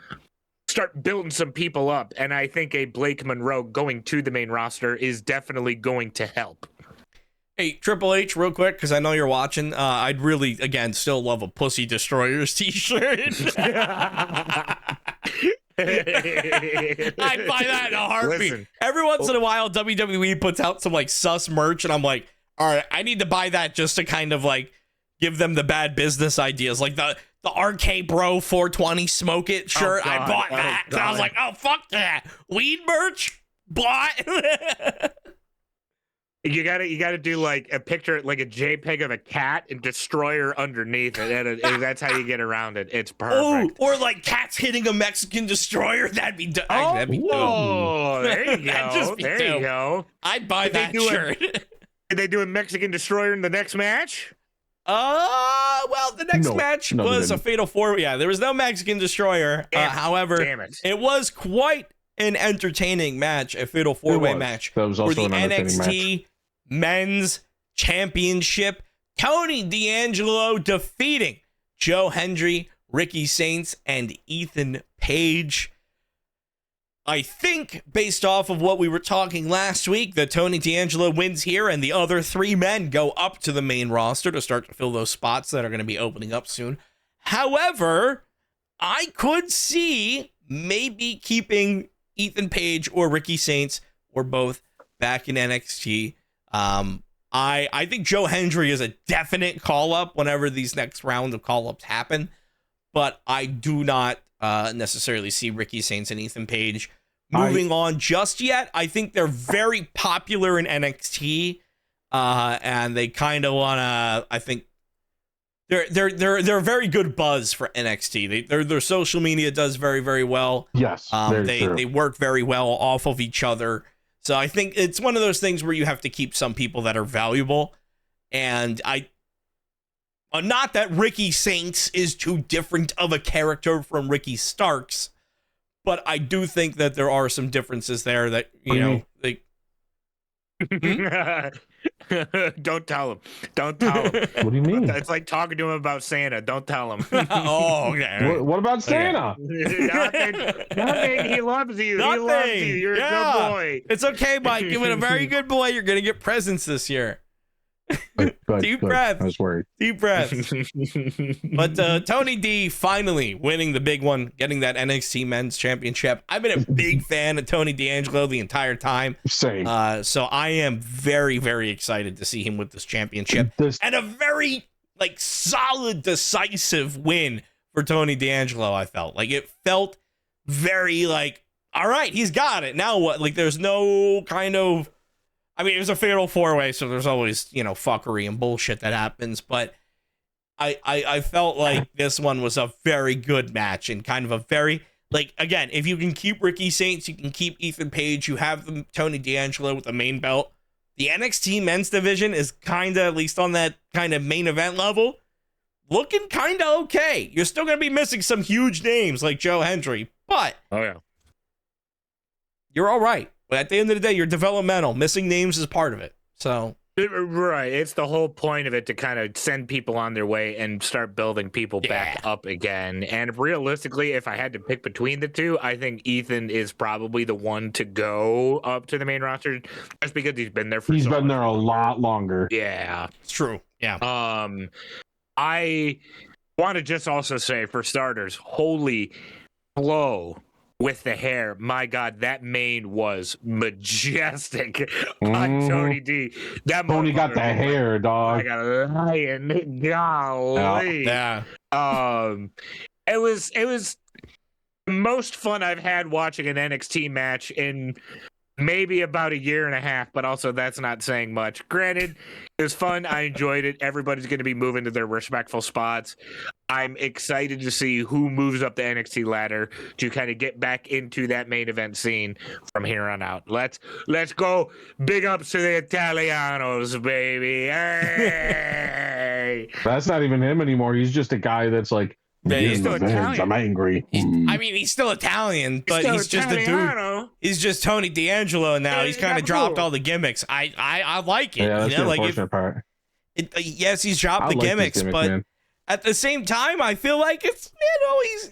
start building some people up. And I think a Blake Monroe going to the main roster is definitely going to help. Hey, Triple H, real quick, because I know you're watching. I'd really, again, still love a Pussy Destroyers t-shirt. I'd buy that in a heartbeat. Listen. Every once in a while, WWE puts out some sus merch, and I'm like, all right, I need to buy that just to kind of give them the bad business ideas, like the RK Bro 420 Smoke It shirt. I bought that. And I was like, oh, fuck that. Weed merch? Bought. You gotta do a picture, like a JPEG of a cat and Destroyer underneath it, and that's how you get around it. It's perfect. Oh, or cats hitting a Mexican Destroyer. That'd be dope. That'd be dope. Oh, there you go. There you go. I'd buy that shirt. Did they do a Mexican Destroyer in the next match? Well, the next match was a Fatal 4. Yeah, there was no Mexican Destroyer. However, it was quite an entertaining match, a Fatal 4-way match. That was also for the an entertaining NXT match. Men's Championship. Tony D'Angelo defeating Joe Hendry, Ricky Saints, and Ethan Page. I think, based off of what we were talking last week, that Tony D'Angelo wins here and the other 3 men go up to the main roster to start to fill those spots that are going to be opening up soon. However, I could see maybe keeping Ethan Page or Ricky Saints or both back in NXT. I think Joe Hendry is a definite call-up whenever these next round of call-ups happen, but I do not necessarily see Ricky Saints and Ethan Page moving on just yet. I think they're very popular in NXT, and they kind of want to. I think they're a very good buzz for NXT. Their social media does very, very well. Yes, they work very well off of each other. So I think it's one of those things where you have to keep some people that are valuable. And not that Ricky Saints is too different of a character from Ricky Starks, but I do think that there are some differences there that, Don't tell him. Don't tell him. What do you mean? It's like talking to him about Santa. Don't tell him. Oh, okay. What about Santa? Nothing. He loves you. Nothing. He loves you. You're a good boy. It's okay, Mike. You've been a very good boy. You're going to get presents this year. Deep breaths. I was worried. Deep breaths. But Tony D finally winning the big one, getting that NXT Men's Championship. I've been a big fan of Tony D'Angelo the entire time. Same. So I am very, very excited to see him with this championship. And a very solid, decisive win for Tony D'Angelo, I felt. It felt very all right, he's got it. Now what? There's no kind of... I mean, it was a fatal 4-way, so there's always, fuckery and bullshit that happens. But I felt like this one was a very good match and kind of a very, again, if you can keep Ricky Saints, you can keep Ethan Page, you have Tony D'Angelo with the main belt. The NXT men's division is kind of, at least on that kind of main event level, looking kind of okay. You're still going to be missing some huge names like Joe Hendry, but you're all right. But at the end of the day, you're developmental. Missing names is part of it. So right, it's the whole point of it to kind of send people on their way and start building people back up again. And realistically, if I had to pick between the two, I think Ethan is probably the one to go up to the main roster, just because he's been there for. He's been there a lot longer. Yeah, it's true. Yeah. I want to just also say, for starters, holy blow. with the hair. My God, that mane was majestic on Tony D. That Tony got the hair, dog. like a lion. Golly. Yeah. It was the most fun I've had watching an NXT match in maybe about a year and a half, but also that's not saying much. Granted, it was fun. I enjoyed it. Everybody's going to be moving to their respectful spots. I'm excited to see who moves up the NXT ladder to kind of get back into that main event scene from here on out. Let's go. Big ups to the Italianos, baby. Hey! That's not even him anymore. He's just a guy that's like, Yeah, he's still Italian. I'm angry. I mean, he's still Italian, but he's just a dude. He's just Tony D'Angelo now. He's kind of dropped all the gimmicks. I like it. Yeah, that's the unfortunate part. Yes, he's dropped the gimmicks, but man. At the same time, I feel like it's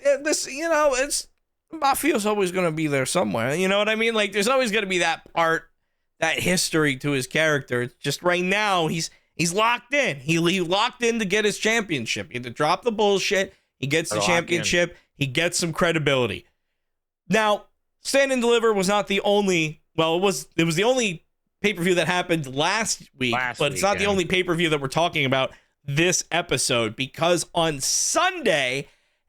it's Mafio's always going to be there somewhere. You know what I mean? Like, there's always going to be that part, that history to his character. It's just right now he's locked in. He locked in to get his championship. He had to drop the bullshit. He gets the championship. He gets some credibility. Now, Stand and Deliver was not the only. Well, it was the only pay-per-view that happened last week, but it's not the only pay-per-view that we're talking about this episode, because on Sunday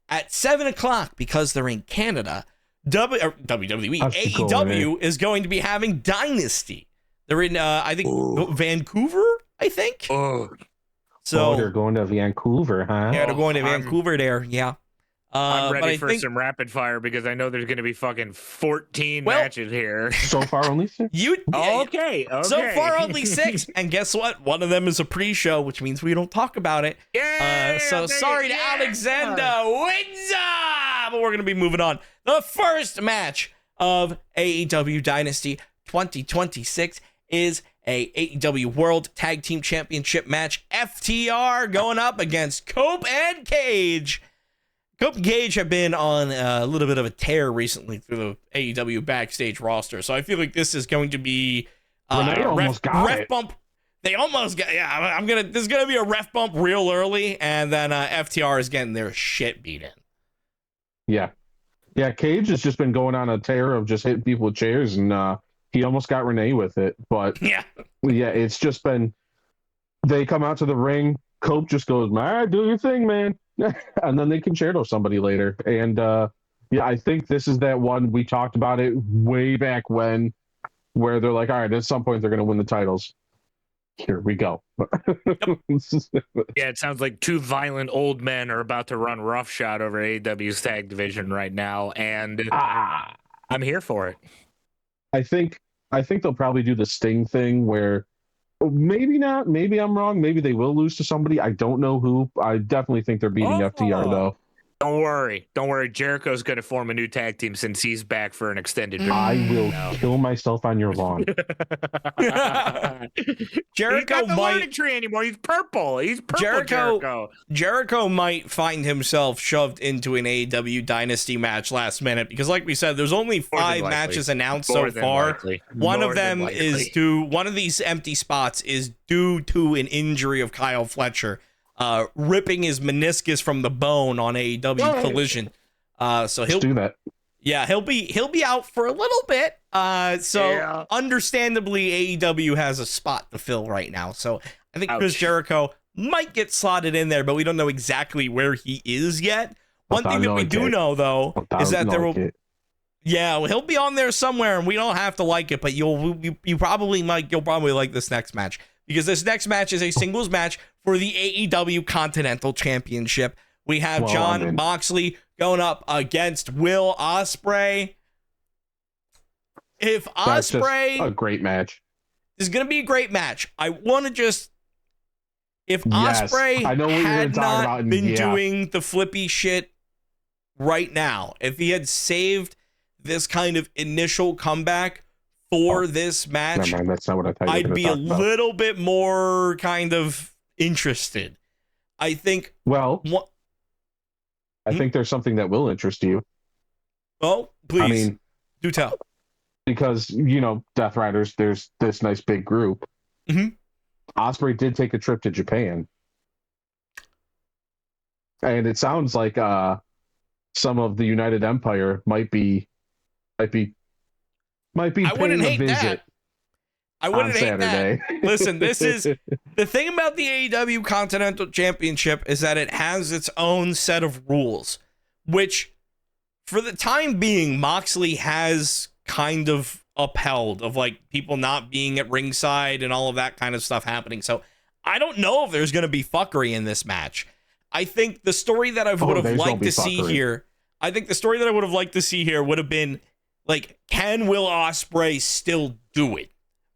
at 7:00, because they're in Canada, WWE, AEW is going to be having Dynasty. They're in, I think, Vancouver, I think. So they're going to Vancouver, huh? Yeah, they're going to Vancouver there, yeah. I'm ready for some rapid fire because I know there's going to be fucking 14 matches here. So far, only 6? Okay. So far, only 6. And guess what? One of them is a pre-show, which means we don't talk about it. Yeah. So sorry to Alexander Windsor, but we're going to be moving on. The first match of AEW Dynasty 2026 is a AEW World Tag Team Championship match. FTR going up against Cope and Cage. Cope and Cage have been on a little bit of a tear recently through the AEW backstage roster, so I feel like this is going to be ref bump. They almost got. Yeah, There's gonna be a ref bump real early, and then FTR is getting their shit beaten. Yeah. Cage has just been going on a tear of just hitting people with chairs, and he almost got Renee with it. But yeah, it's just been. They come out to the ring. Cope just goes, "Man, do your thing, man." And then they concerto somebody later. And I think this is that one we talked about it way back when, where they're like, all right, at some point they're going to win the titles. Here we go. Yeah, it sounds like two violent old men are about to run roughshod over AEW's tag division right now, and I'm here for it. I think they'll probably do the Sting thing where maybe not. Maybe I'm wrong. Maybe they will lose to somebody. I don't know who. I definitely think they're beating FTR, though. Don't worry. Jericho's going to form a new tag team since he's back for an extended period. I will kill myself on your lawn. Jericho he's not the learning tree anymore. He's purple. He's purple Jericho. Jericho might find himself shoved into an AEW Dynasty match last minute because, like we said, there's only 5 matches announced so far. One of them is one of these empty spots is due to an injury of Kyle Fletcher. Ripping his meniscus from the bone on AEW Collision. So he'll do that. Yeah, he'll be out for a little bit. Understandably, AEW has a spot to fill right now. So I think Chris Jericho might get slotted in there, but we don't know exactly where he is yet. One thing that we do know though is that there will. Yeah, he'll be on there somewhere, and we don't have to like it, but you'll probably like this next match. Because this next match is a singles match for the AEW Continental Championship. We have Jon Moxley going up against Will Ospreay. If Ospreay, a great match. This is going to be a great match. I want to just, if Ospreay had not been doing the flippy shit right now, if he had saved this kind of initial comeback for this match, that's not what I thought I'd be a little bit more kind of interested. I think. Well, I think there's something that will interest you. Oh, please, do tell. Because Death Riders, there's this nice big group. Mm-hmm. Ospreay did take a trip to Japan, and it sounds like some of the United Empire might be Might be I paying wouldn't a hate visit that. I on wouldn't hate Saturday. that. Listen, this is the thing about the AEW Continental Championship is that it has its own set of rules, which for the time being, Moxley has kind of upheld, of like people not being at ringside and all of that kind of stuff happening. So I don't know if there's going to be fuckery in this match. I think the story that I would have liked to see here, would have been like, can Will Ospreay still do it?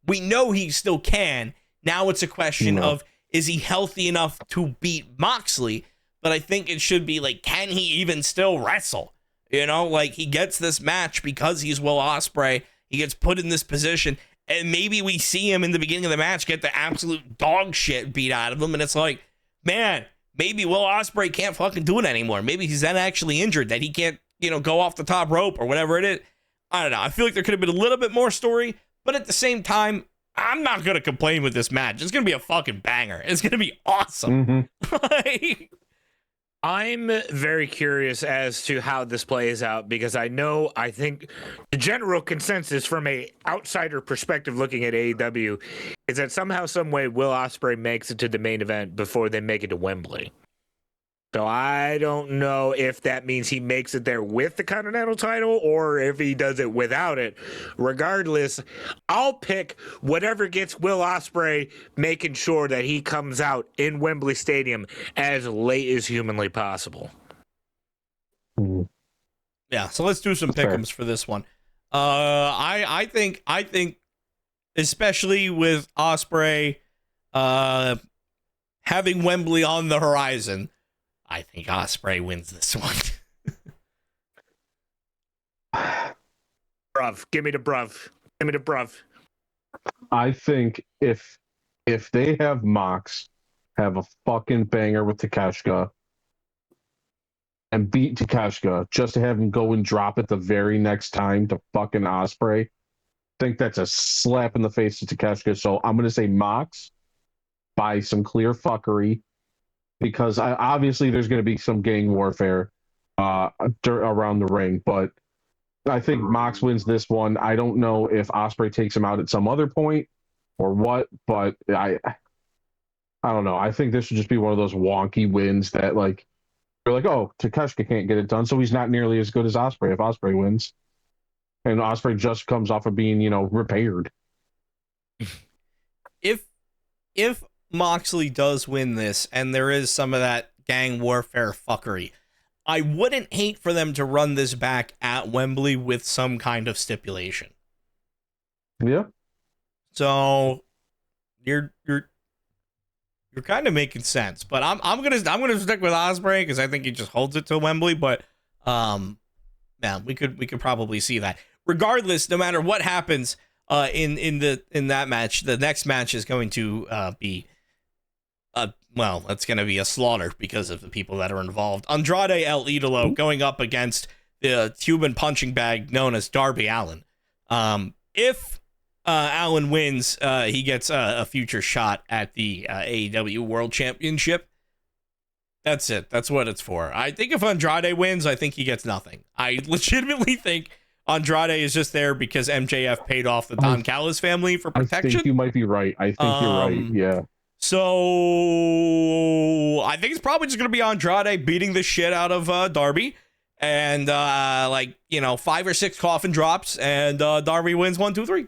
We know he still can. Now it's a question of, is he healthy enough to beat Moxley? But I think it should be like, can he even still wrestle? You know, like he gets this match because he's Will Ospreay. He gets put in this position, and maybe we see him in the beginning of the match get the absolute dog shit beat out of him, and it's like, man, maybe Will Ospreay can't fucking do it anymore. Maybe he's then actually injured, that he can't, go off the top rope or whatever it is. I don't know. I feel like there could have been a little bit more story, but at the same time, I'm not going to complain with this match. It's going to be a fucking banger. It's going to be awesome. Mm-hmm. I'm very curious as to how this plays out, because I think the general consensus from a outsider perspective looking at AEW is that somehow, some way, Will Ospreay makes it to the main event before they make it to Wembley. So I don't know if that means he makes it there with the Continental title or if he does it without it. Regardless, I'll pick whatever gets Will Ospreay making sure that he comes out in Wembley Stadium as late as humanly possible. Yeah, so let's do some pick'ems for this one. I think especially with Ospreay having Wembley on the horizon, I think Ospreay wins this one. Bruv, give me the bruv. I think if they have Mox have a fucking banger with Takeshita and beat Takeshita just to have him go and drop it the very next time to fucking Ospreay, I think that's a slap in the face to Takeshita. So I'm going to say Mox by some clear fuckery, because obviously there's going to be some gang warfare around the ring, but I think Mox wins this one. I don't know if Ospreay takes him out at some other point or what, but I don't know. I think this should just be one of those wonky wins that, like, you're like, oh, Takeshita can't get it done, so he's not nearly as good as Ospreay if Ospreay wins. And Ospreay just comes off of being, repaired. If Moxley does win this, and there is some of that gang warfare fuckery, I wouldn't hate for them to run this back at Wembley with some kind of stipulation. Yeah. So you're kind of making sense, but I'm gonna stick with Ospreay because I think he just holds it to Wembley. But man, we could probably see that. Regardless, no matter what happens in that match, the next match is going to be. It's going to be a slaughter because of the people that are involved. Andrade El Idolo going up against the Cuban punching bag known as Darby Allin. If Allin wins, he gets a future shot at the AEW World Championship. That's it. That's what it's for. I think if Andrade wins, I think he gets nothing. I legitimately think Andrade is just there because MJF paid off the Don Callis family for protection. I think you might be right. I think you're right. Yeah. So I think it's probably just going to be Andrade beating the shit out of Darby, and 5 or 6 coffin drops, and Darby wins 1, 2, 3.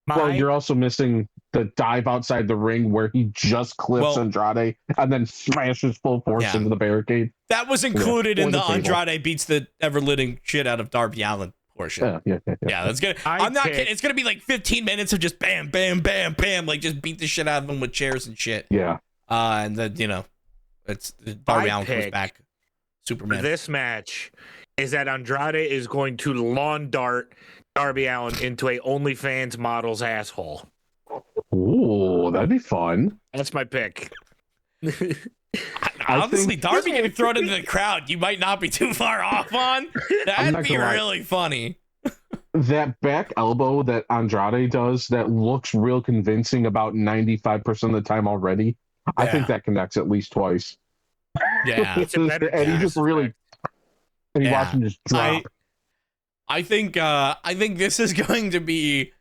Well, you're also missing the dive outside the ring where he just clips Andrade and then smashes full force into the barricade. That was included in the Andrade beats the ever-living shit out of Darby Allin portion. Yeah, that's good. I'm not kidding. It's gonna be like 15 minutes of just bam, bam, bam, bam, like just beat the shit out of them with chairs and shit. Yeah. And then it's Darby Allin comes back. Superman. This match is that Andrade is going to lawn dart Darby Allin into a OnlyFans model's asshole. Ooh, that'd be fun. That's my pick. Honestly, Darby getting thrown into the crowd, you might not be too far off on. That'd be really funny. That back elbow that Andrade does that looks real convincing about 95% of the time already. Yeah. I think that connects at least twice. Yeah. And he just really... And you watch him just drop. I think this is going to be,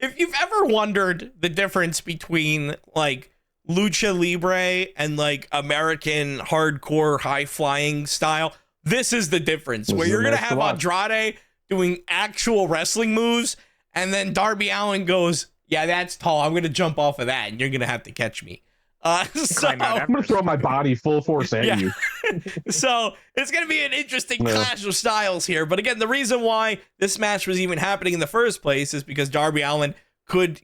if you've ever wondered the difference between like lucha libre and like American hardcore high flying style, this is the difference, where you're going to have Andrade doing actual wrestling moves, and then Darby Allin goes, yeah, that's tall, I'm going to jump off of that, and you're going to have to catch me. So I'm going to throw my body full force at you. So it's going to be an interesting clash of styles here. But again, the reason why this match was even happening in the first place is because Darby Allin could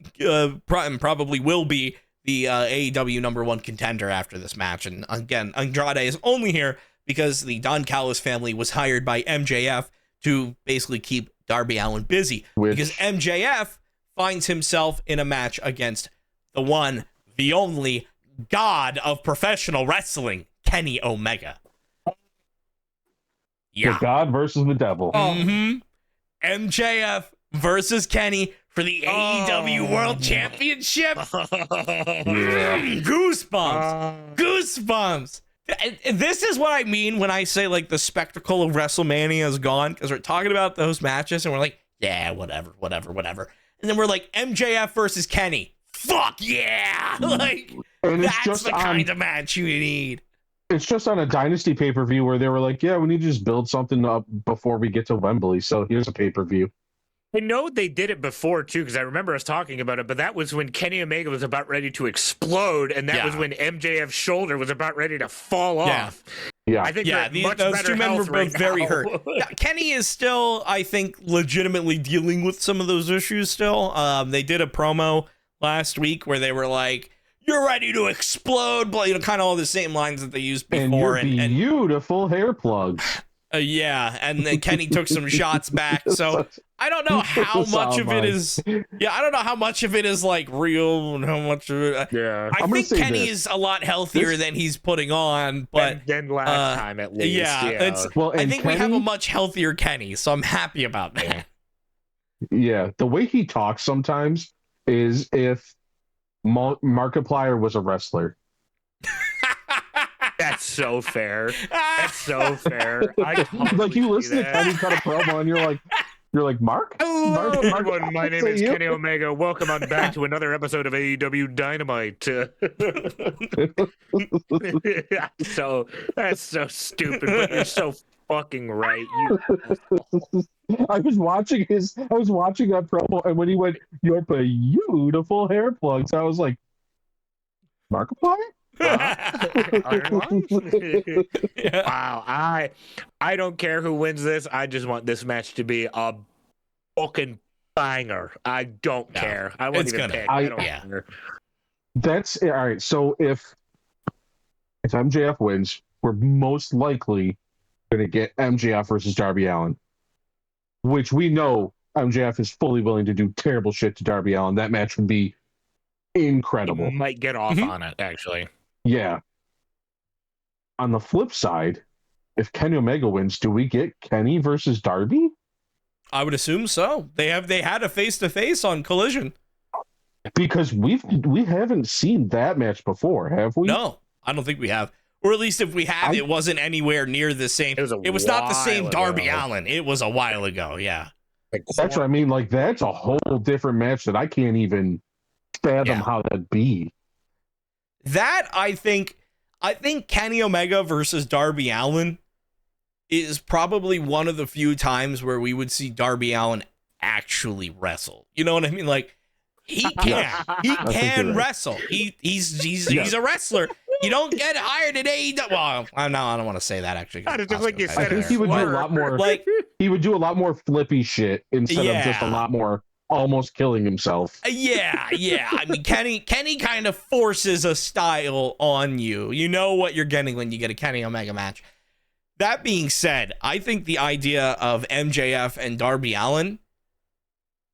probably will be the AEW #1 contender after this match. And again, Andrade is only here because the Don Callis family was hired by MJF to basically keep Darby Allin busy. Because MJF finds himself in a match against the one, the only god of professional wrestling, Kenny Omega. Yeah. The god versus the devil. MJF versus Kenny for the AEW World Championship. Goosebumps. And this is what I mean when I say like the spectacle of WrestleMania is gone, because we're talking about those matches and we're like, yeah, whatever. And then we're like, MJF versus Kenny. Fuck yeah! Like, and that's the kind of match you need. It's just on a Dynasty pay-per-view where they were like, yeah, we need to just build something up before we get to Wembley, so here's a pay-per-view. I know they did it before, too, because I remember us talking about it, but that was when Kenny Omega was about ready to explode, and that was when MJF's shoulder was about ready to fall off. Yeah, I think those two men were both very hurt. Kenny is still, I think, legitimately dealing with some of those issues still. They did a promo last week where they were like, you're ready to explode, but kind of all the same lines that they used before. And beautiful hair plugs. And then Kenny took some shots back. So I don't know how much of it is. Yeah, I don't know how much of it is like real and how much of it. Yeah, I think Kenny is a lot healthier than he's putting on, but than last time at least. I think we have a much healthier Kenny, so I'm happy about that. Yeah, the way he talks sometimes is if Markiplier was a wrestler. That's so fair. That's so fair. Like you listen to Kenny cut a promo and you're like, Mark? Hello, everyone. My name is Kenny Omega. Welcome on back to another episode of AEW Dynamite. So that's so stupid, but you're so fucking right. I was watching that promo, and when he went, "Your beautiful hair plugs," I was like, Markiplier? Wow, I don't care who wins this. I just want this match to be a fucking banger. I don't care. I won't even pick. I don't care. That's all right. So if MJF wins, we're most likely going to get MJF versus Darby Allin, which we know MJF is fully willing to do terrible shit to Darby Allin. That match would be incredible. He might get off on it, actually. Yeah. On the flip side, if Kenny Omega wins, do we get Kenny versus Darby? I would assume so. They had a face-to-face on Collision. Because we haven't seen that match before, have we? No, I don't think we have. Or at least if we have, it wasn't anywhere near the same. It was not the same Darby Allin. It was a while ago, yeah. That's what I mean. Like, that's a whole different match that I can't even fathom how that'd be. That, I think Kenny Omega versus Darby Allin is probably one of the few times where we would see Darby Allin actually wrestle. You know what I mean? Like, he can wrestle. He's a wrestler. You don't get hired at AEW. Well, I don't want to say that actually. I think he would do a lot more. Like, he would do a lot more flippy shit instead of just a lot more almost killing himself. Yeah. I mean, Kenny kind of forces a style on you. You know what you're getting when you get a Kenny Omega match. That being said, I think the idea of MJF and Darby Allin,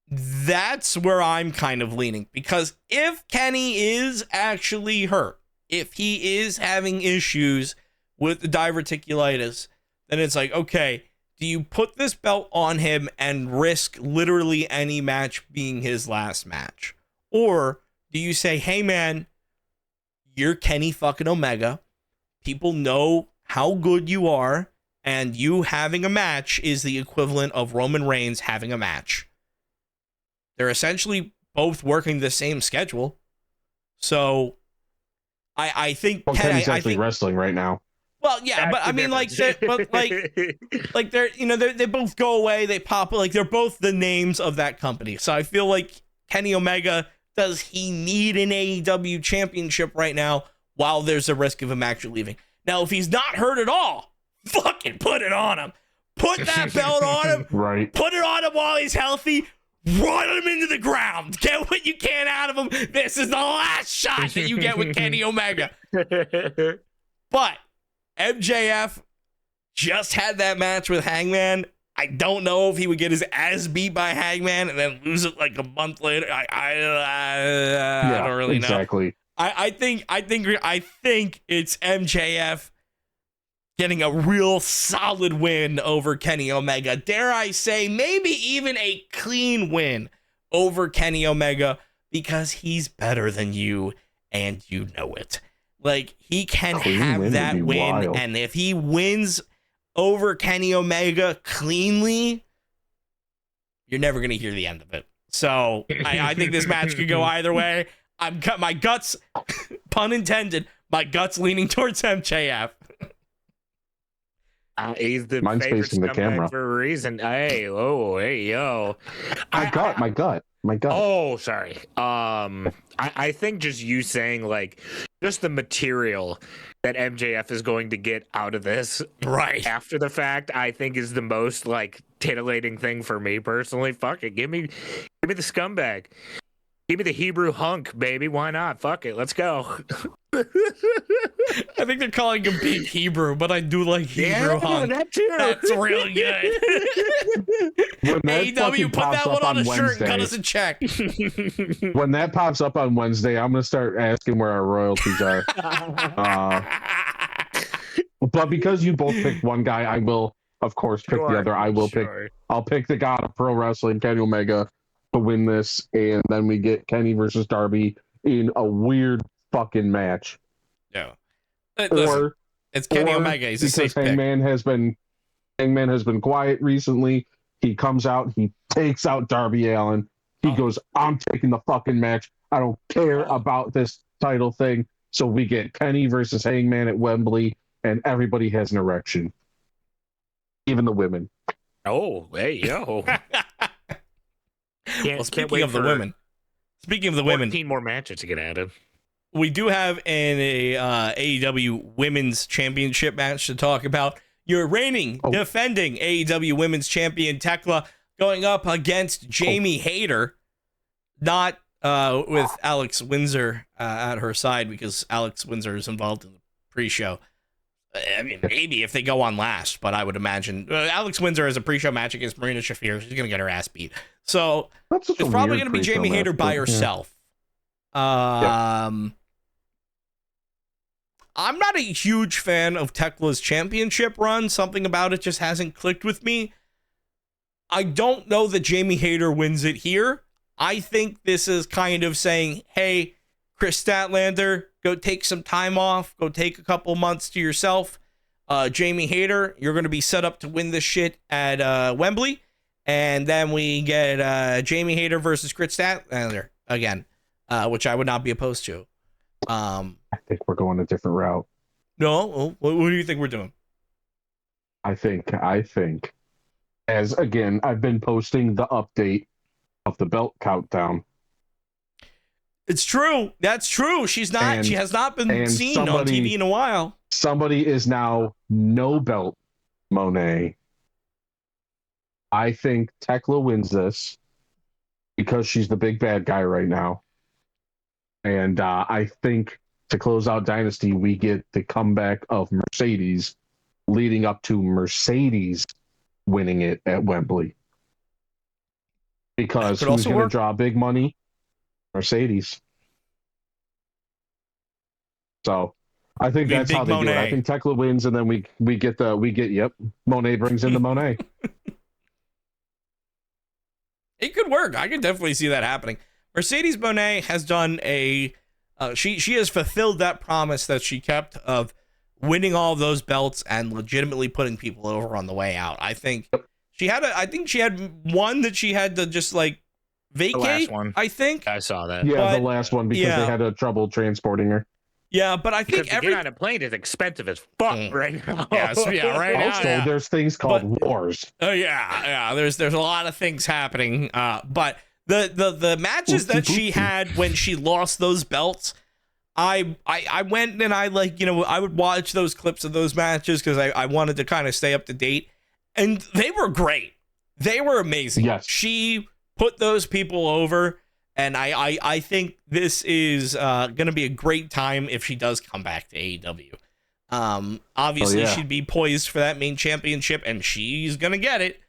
that's where I'm kind of leaning. Because if Kenny is actually hurt, if he is having issues with the diverticulitis, then it's like, okay, do you put this belt on him and risk literally any match being his last match? Or do you say, hey man, you're Kenny fucking Omega. People know how good you are, And you having a match is the equivalent of Roman Reigns having a match. They're essentially both working the same schedule. So I think Kenny's actually wrestling right now. Well, yeah, but I mean, like they're they both go away, they pop, like they're both the names of that company. So I feel like Kenny Omega, does he need an AEW championship right now while there's a risk of him actually leaving? Now, if he's not hurt at all, fucking put it on him. Put that belt on him. Right. Put it on him while he's healthy. Run him into the ground. Get what you can out of him. This is the last shot that you get with Kenny Omega. But MJF just had that match with Hangman. I don't know if he would get his ass beat by Hangman and then lose it like a month later. I don't really know. Exactly. I think it's MJF getting a real solid win over Kenny Omega. Dare I say, maybe even a clean win over Kenny Omega, because he's better than you and you know it. Like, he can have that win, and if he wins over Kenny Omega cleanly, you're never going to hear the end of it. So I think this match could go either way. My guts, pun intended, my guts leaning towards MJF. He's the Mine's favorite facing the camera for a reason. Hey, yo. My gut. Oh, sorry. I think just you saying, like, just the material that MJF is going to get out of this right after the fact, I think is the most, like, titillating thing for me personally. Fuck it. Give me the scumbag. Give me the Hebrew hunk, baby. Why not? Fuck it. Let's go. I think they're calling him Big Hebrew, but I do like Hebrew hunk. That too. That's real good. AEW, put that one on a shirt and cut us a check. When that pops up on Wednesday, I'm going to start asking where our royalties are. But because you both picked one guy, I will, of course, pick the other. I'll pick the god of pro wrestling, Kenny Omega, to win this, and then we get Kenny versus Darby in a weird fucking match. Yeah. Listen, it's Kenny Omega. He's a safe pick. Hangman has been quiet recently. He comes out, he takes out Darby Allin. He goes, I'm taking the fucking match. I don't care about this title thing. So we get Kenny versus Hangman at Wembley, and everybody has an erection. Even the women. Oh, hey, yo. Well, speaking of the women, 14 more matches to get added. We do have an AEW Women's Championship match to talk about. Your reigning, defending AEW Women's Champion Tekla going up against Jamie Hayter, not with Alex Windsor at her side, because Alex Windsor is involved in the pre-show. I mean, maybe if they go on last, but I would imagine Alex Windsor has a pre-show match against Marina Shafir. She's going to get her ass beat. So it's probably going to be Jamie Hayter by herself. Yeah. I'm not a huge fan of Tekla's championship run. Something about it just hasn't clicked with me. I don't know that Jamie Hayter wins it here. I think this is kind of saying, hey, Chris Statlander, go take some time off. Go take a couple months to yourself. Jamie Hayter, you're going to be set up to win this shit at Wembley. And then we get Jamie Hayter versus Chris Statlander again, which I would not be opposed to. I think we're going a different route. No? What do you think we're doing? I think, as again, I've been posting the update of the belt countdown. It's true. That's true. She has not been seen on TV in a while. Somebody is now no belt Monet. I think Tekla wins this because she's the big bad guy right now. And I think to close out Dynasty, we get the comeback of Mercedes leading up to Mercedes winning it at Wembley. Because who's going to draw big money? Mercedes. So I think that's how they do it. I think Tekla wins, and then we get Monet brings in the Monet. It could work. I could definitely see that happening. Mercedes Monet has done she has fulfilled that promise that she kept of winning all those belts and legitimately putting people over on the way out. I think she had one that she had to just like vacate. The last one. I think I saw that. Yeah, But- the last one because they had trouble transporting her. Yeah, but I think Because to get on a plane is expensive as fuck right now. right now. Also, there's things called wars. Oh yeah. There's a lot of things happening. But the matches that she had when she lost those belts, I went and I I would watch those clips of those matches because I wanted to kind of stay up to date, and they were great. They were amazing. Yes. She put those people over, and I think this is gonna be a great time if she does come back to AEW. Obviously she'd be poised for that main championship, and she's gonna get it.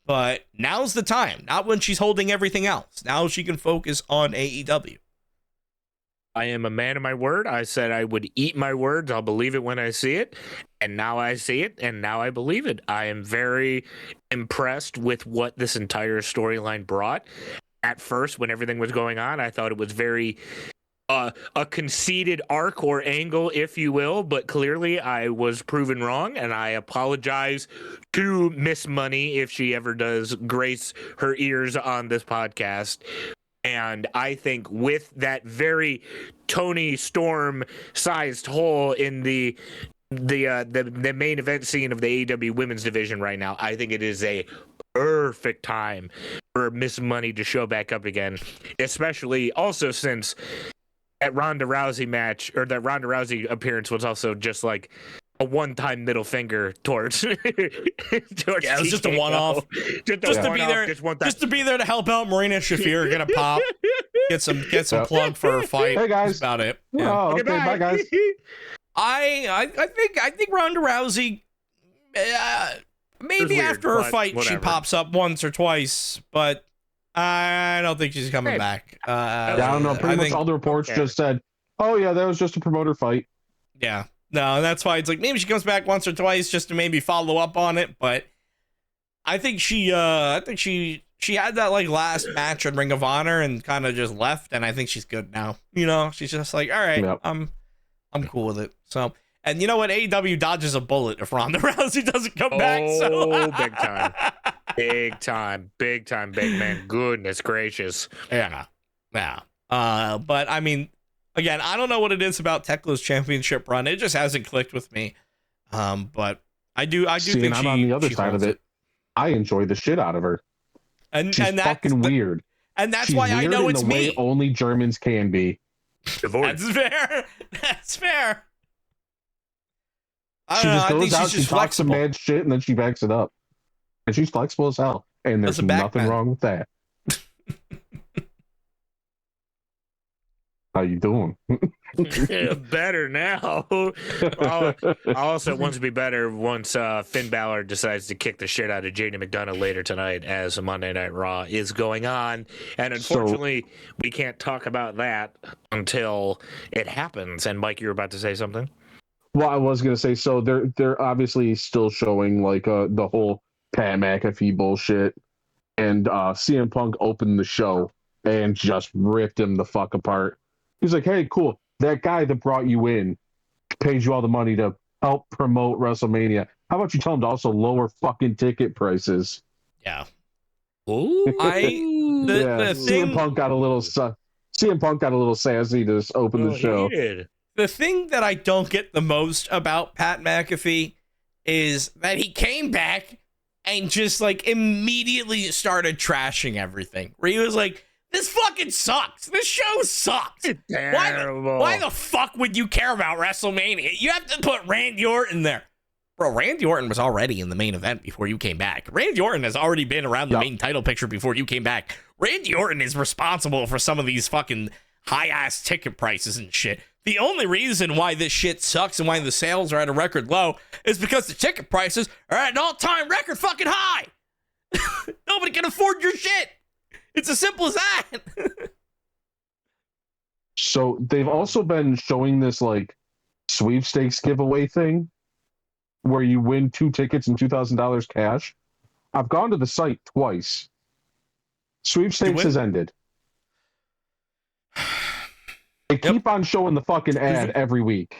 But now's the time, not when she's holding everything else. Now she can focus on AEW. I am a man of my word. I said I would eat my words. I'll believe it when I see it. And now I see it, and now I believe it. I am very impressed with what this entire storyline brought. At first, when everything was going on, I thought it was very a conceited arc or angle, if you will, but clearly I was proven wrong, and I apologize to Miss Money if she ever does grace her ears on this podcast. And I think with that very Tony Storm sized hole in the main event scene of the AEW women's division right now, I think it is a perfect time for Miss Money to show back up again, especially also since that Ronda Rousey match, or that Ronda Rousey appearance, was also just like a one-time middle finger towards it was just a one-off. Just to be there to help out Marina Shafir, get a pop, get some plug for her fight. Hey guys, that's about it. Yeah. Oh, okay, bye guys. I think Ronda Rousey, maybe weird, after her but fight whatever. she pops up once or twice, but I don't think she's coming back. I don't know. Pretty much all the reports just said, "Oh yeah, that was just a promoter fight." Yeah, no, that's why it's like maybe she comes back once or twice just to maybe follow up on it. But I think she had that like last match in Ring of Honor and kind of just left, and I think she's good now. She's just like, all right, Yep. I'm cool with it. So, and you know what? AEW dodges a bullet if Ronda Rousey doesn't come back. So big time. Big time, big man. Goodness gracious. yeah. But I mean, again, I don't know what it is about Tekla's championship run. It just hasn't clicked with me. But I do See, think and I'm on the other side of it. I enjoy the shit out of her. And She's fucking weird. And that's She's why I weird know in it's the way me. only Germans can be. Divorce. That's fair. That's fair. I She don't know. just I think goes out, she's she just talks some flexible. mad shit, and then she backs it up. And she's flexible as hell. And That's there's a back nothing man. wrong with that. How you doing? Better now. I'll also want to be better once Finn Balor decides to kick the shit out of JD McDonough later tonight as Monday Night Raw is going on. And unfortunately, we can't talk about that until it happens. And Mike, you were about to say something? Well, I was gonna say, so they're obviously still showing like the whole Pat McAfee bullshit, and CM Punk opened the show and just ripped him the fuck apart. He's like, "Hey, cool, that guy that brought you in paid you all the money to help promote WrestleMania. How about you tell him to also lower fucking ticket prices?" Yeah. Ooh. The thing CM Punk got a little sassy to just open the show. He did. The thing that I don't get the most about Pat McAfee is that he came back and just like immediately started trashing everything. Where he was like, "This fucking sucks. This show sucks. Terrible. Why the fuck would you care about WrestleMania? You have to put Randy Orton there." Bro, Randy Orton was already in the main event before you came back. Randy Orton has already been around the main title picture before you came back. Randy Orton is responsible for some of these fucking high-ass ticket prices and shit. The only reason why this shit sucks and why the sales are at a record low is because the ticket prices are at an all-time record fucking high. Nobody can afford your shit. It's as simple as that. So they've also been showing this like sweepstakes giveaway thing where you win 2 tickets and $2,000 cash. I've gone to the site twice. Sweepstakes has ended. They keep on showing the fucking ad every week.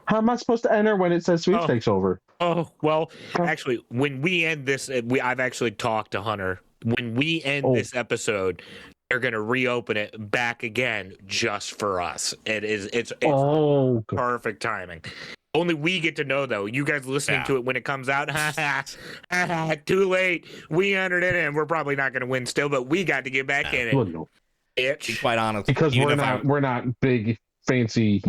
How am I supposed to enter when it says sweepstakes over? Oh, well, actually, when we end this, I've actually talked to Hunter. When we end this episode, they're going to reopen it back again just for us. It's perfect timing. Only we get to know, though. You guys listening to it when it comes out, too late. We entered it, and we're probably not going to win still, but we got to get back in it. Well, no. To be quite honest, because we're not big, fancy,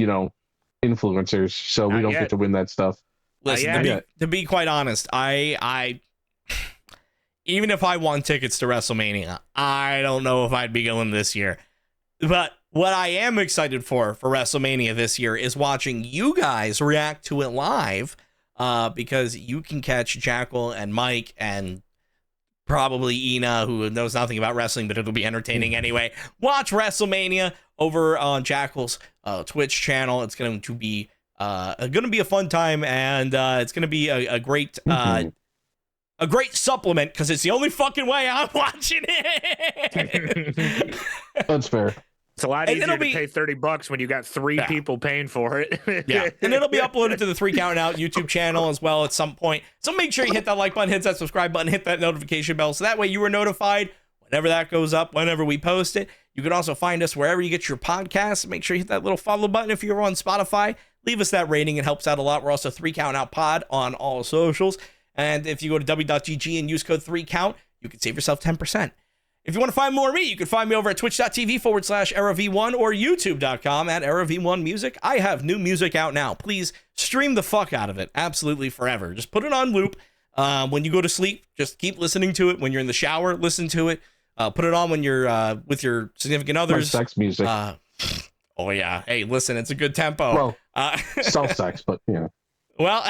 influencers, so we don't get to win that stuff. Listen, to be quite honest, I even if I won tickets to WrestleMania, I don't know if I'd be going this year. But what I am excited for WrestleMania this year is watching you guys react to it live, because you can catch Jackal and Mike and probably Ina, who knows nothing about wrestling, but it'll be entertaining anyway. Watch WrestleMania over on Jackal's Twitch channel. It's going to be a fun time, and it's going to be a great supplement, because it's the only fucking way I'm watching it. That's fair. It's a lot easier to pay $30 when you got three people paying for it. And it'll be uploaded to the 3 Count Out YouTube channel as well at some point. So make sure you hit that like button, hit that subscribe button, hit that notification bell, so that way you are notified whenever that goes up, whenever we post it. You can also find us wherever you get your podcasts. Make sure you hit that little follow button if you're on Spotify. Leave us that rating. It helps out a lot. We're also 3 Count Out Pod on all socials. And if you go to w.gg and use code 3count, you can save yourself 10%. If you want to find more of me, you can find me over at twitch.tv/EraV1 or youtube.com at EraV1Music. I have new music out now. Please stream the fuck out of it. Absolutely forever. Just put it on loop. When you go to sleep, just keep listening to it. When you're in the shower, listen to it. Put it on when you're with your significant others. My sex music. Oh, yeah. Hey, listen, it's a good tempo. Well, self-sex, but, Well,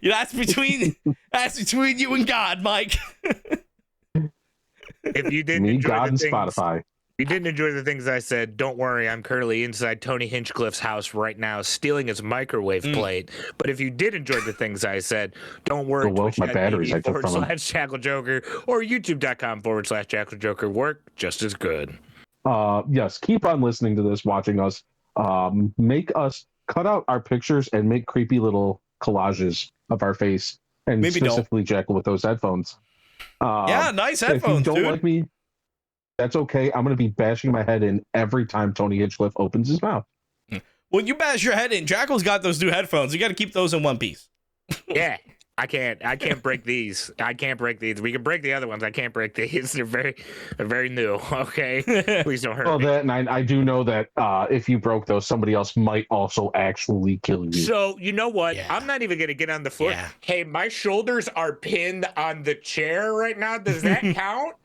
that's between you and God, Mike. If you didn't enjoy God and things, Spotify. You didn't enjoy the things I said, don't worry, I'm currently inside Tony Hinchcliffe's house right now, stealing his microwave plate. But if you did enjoy the things I said, don't worry. My batteries I took from him. /JackalJoker or youtube.com/JackalJoker work just as good. Yes, keep on listening to this, watching us. Make us cut out our pictures and make creepy little collages of our face, and maybe specifically Jackal with those headphones. Nice headphones, if you don't like me, that's okay. I'm going to be bashing my head in every time Tony Hinchcliffe opens his mouth. Well, you bash your head in. Jackal's got those new headphones. You got to keep those in one piece. Yeah, I can't break these. I can't break these. We can break the other ones. I can't break these. They're very new. Okay, please don't hurt me. That, and I do know that if you broke those, somebody else might also actually kill you. So you know what? Yeah. I'm not even gonna get on the floor. Yeah. Hey, my shoulders are pinned on the chair right now. Does that count?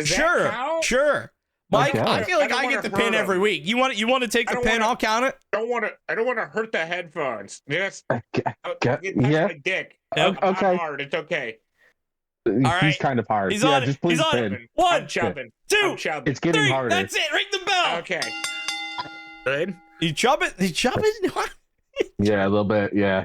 Sure. Mike, Okay. I feel like I get the pin every week. You want to take the pin? I'll count it. I don't want to hurt the headphones. Yes. Yeah. My dick. Okay. I'm hard. It's okay. He's kind of hard. He's on it. Just please He's on pin. it. 1, I'm chubbing. 2, I'm chubbing. It's getting 3. harder. That's it. Ring the bell. Okay. Good. You chub it? You chub it? Yeah, a little bit. Yeah.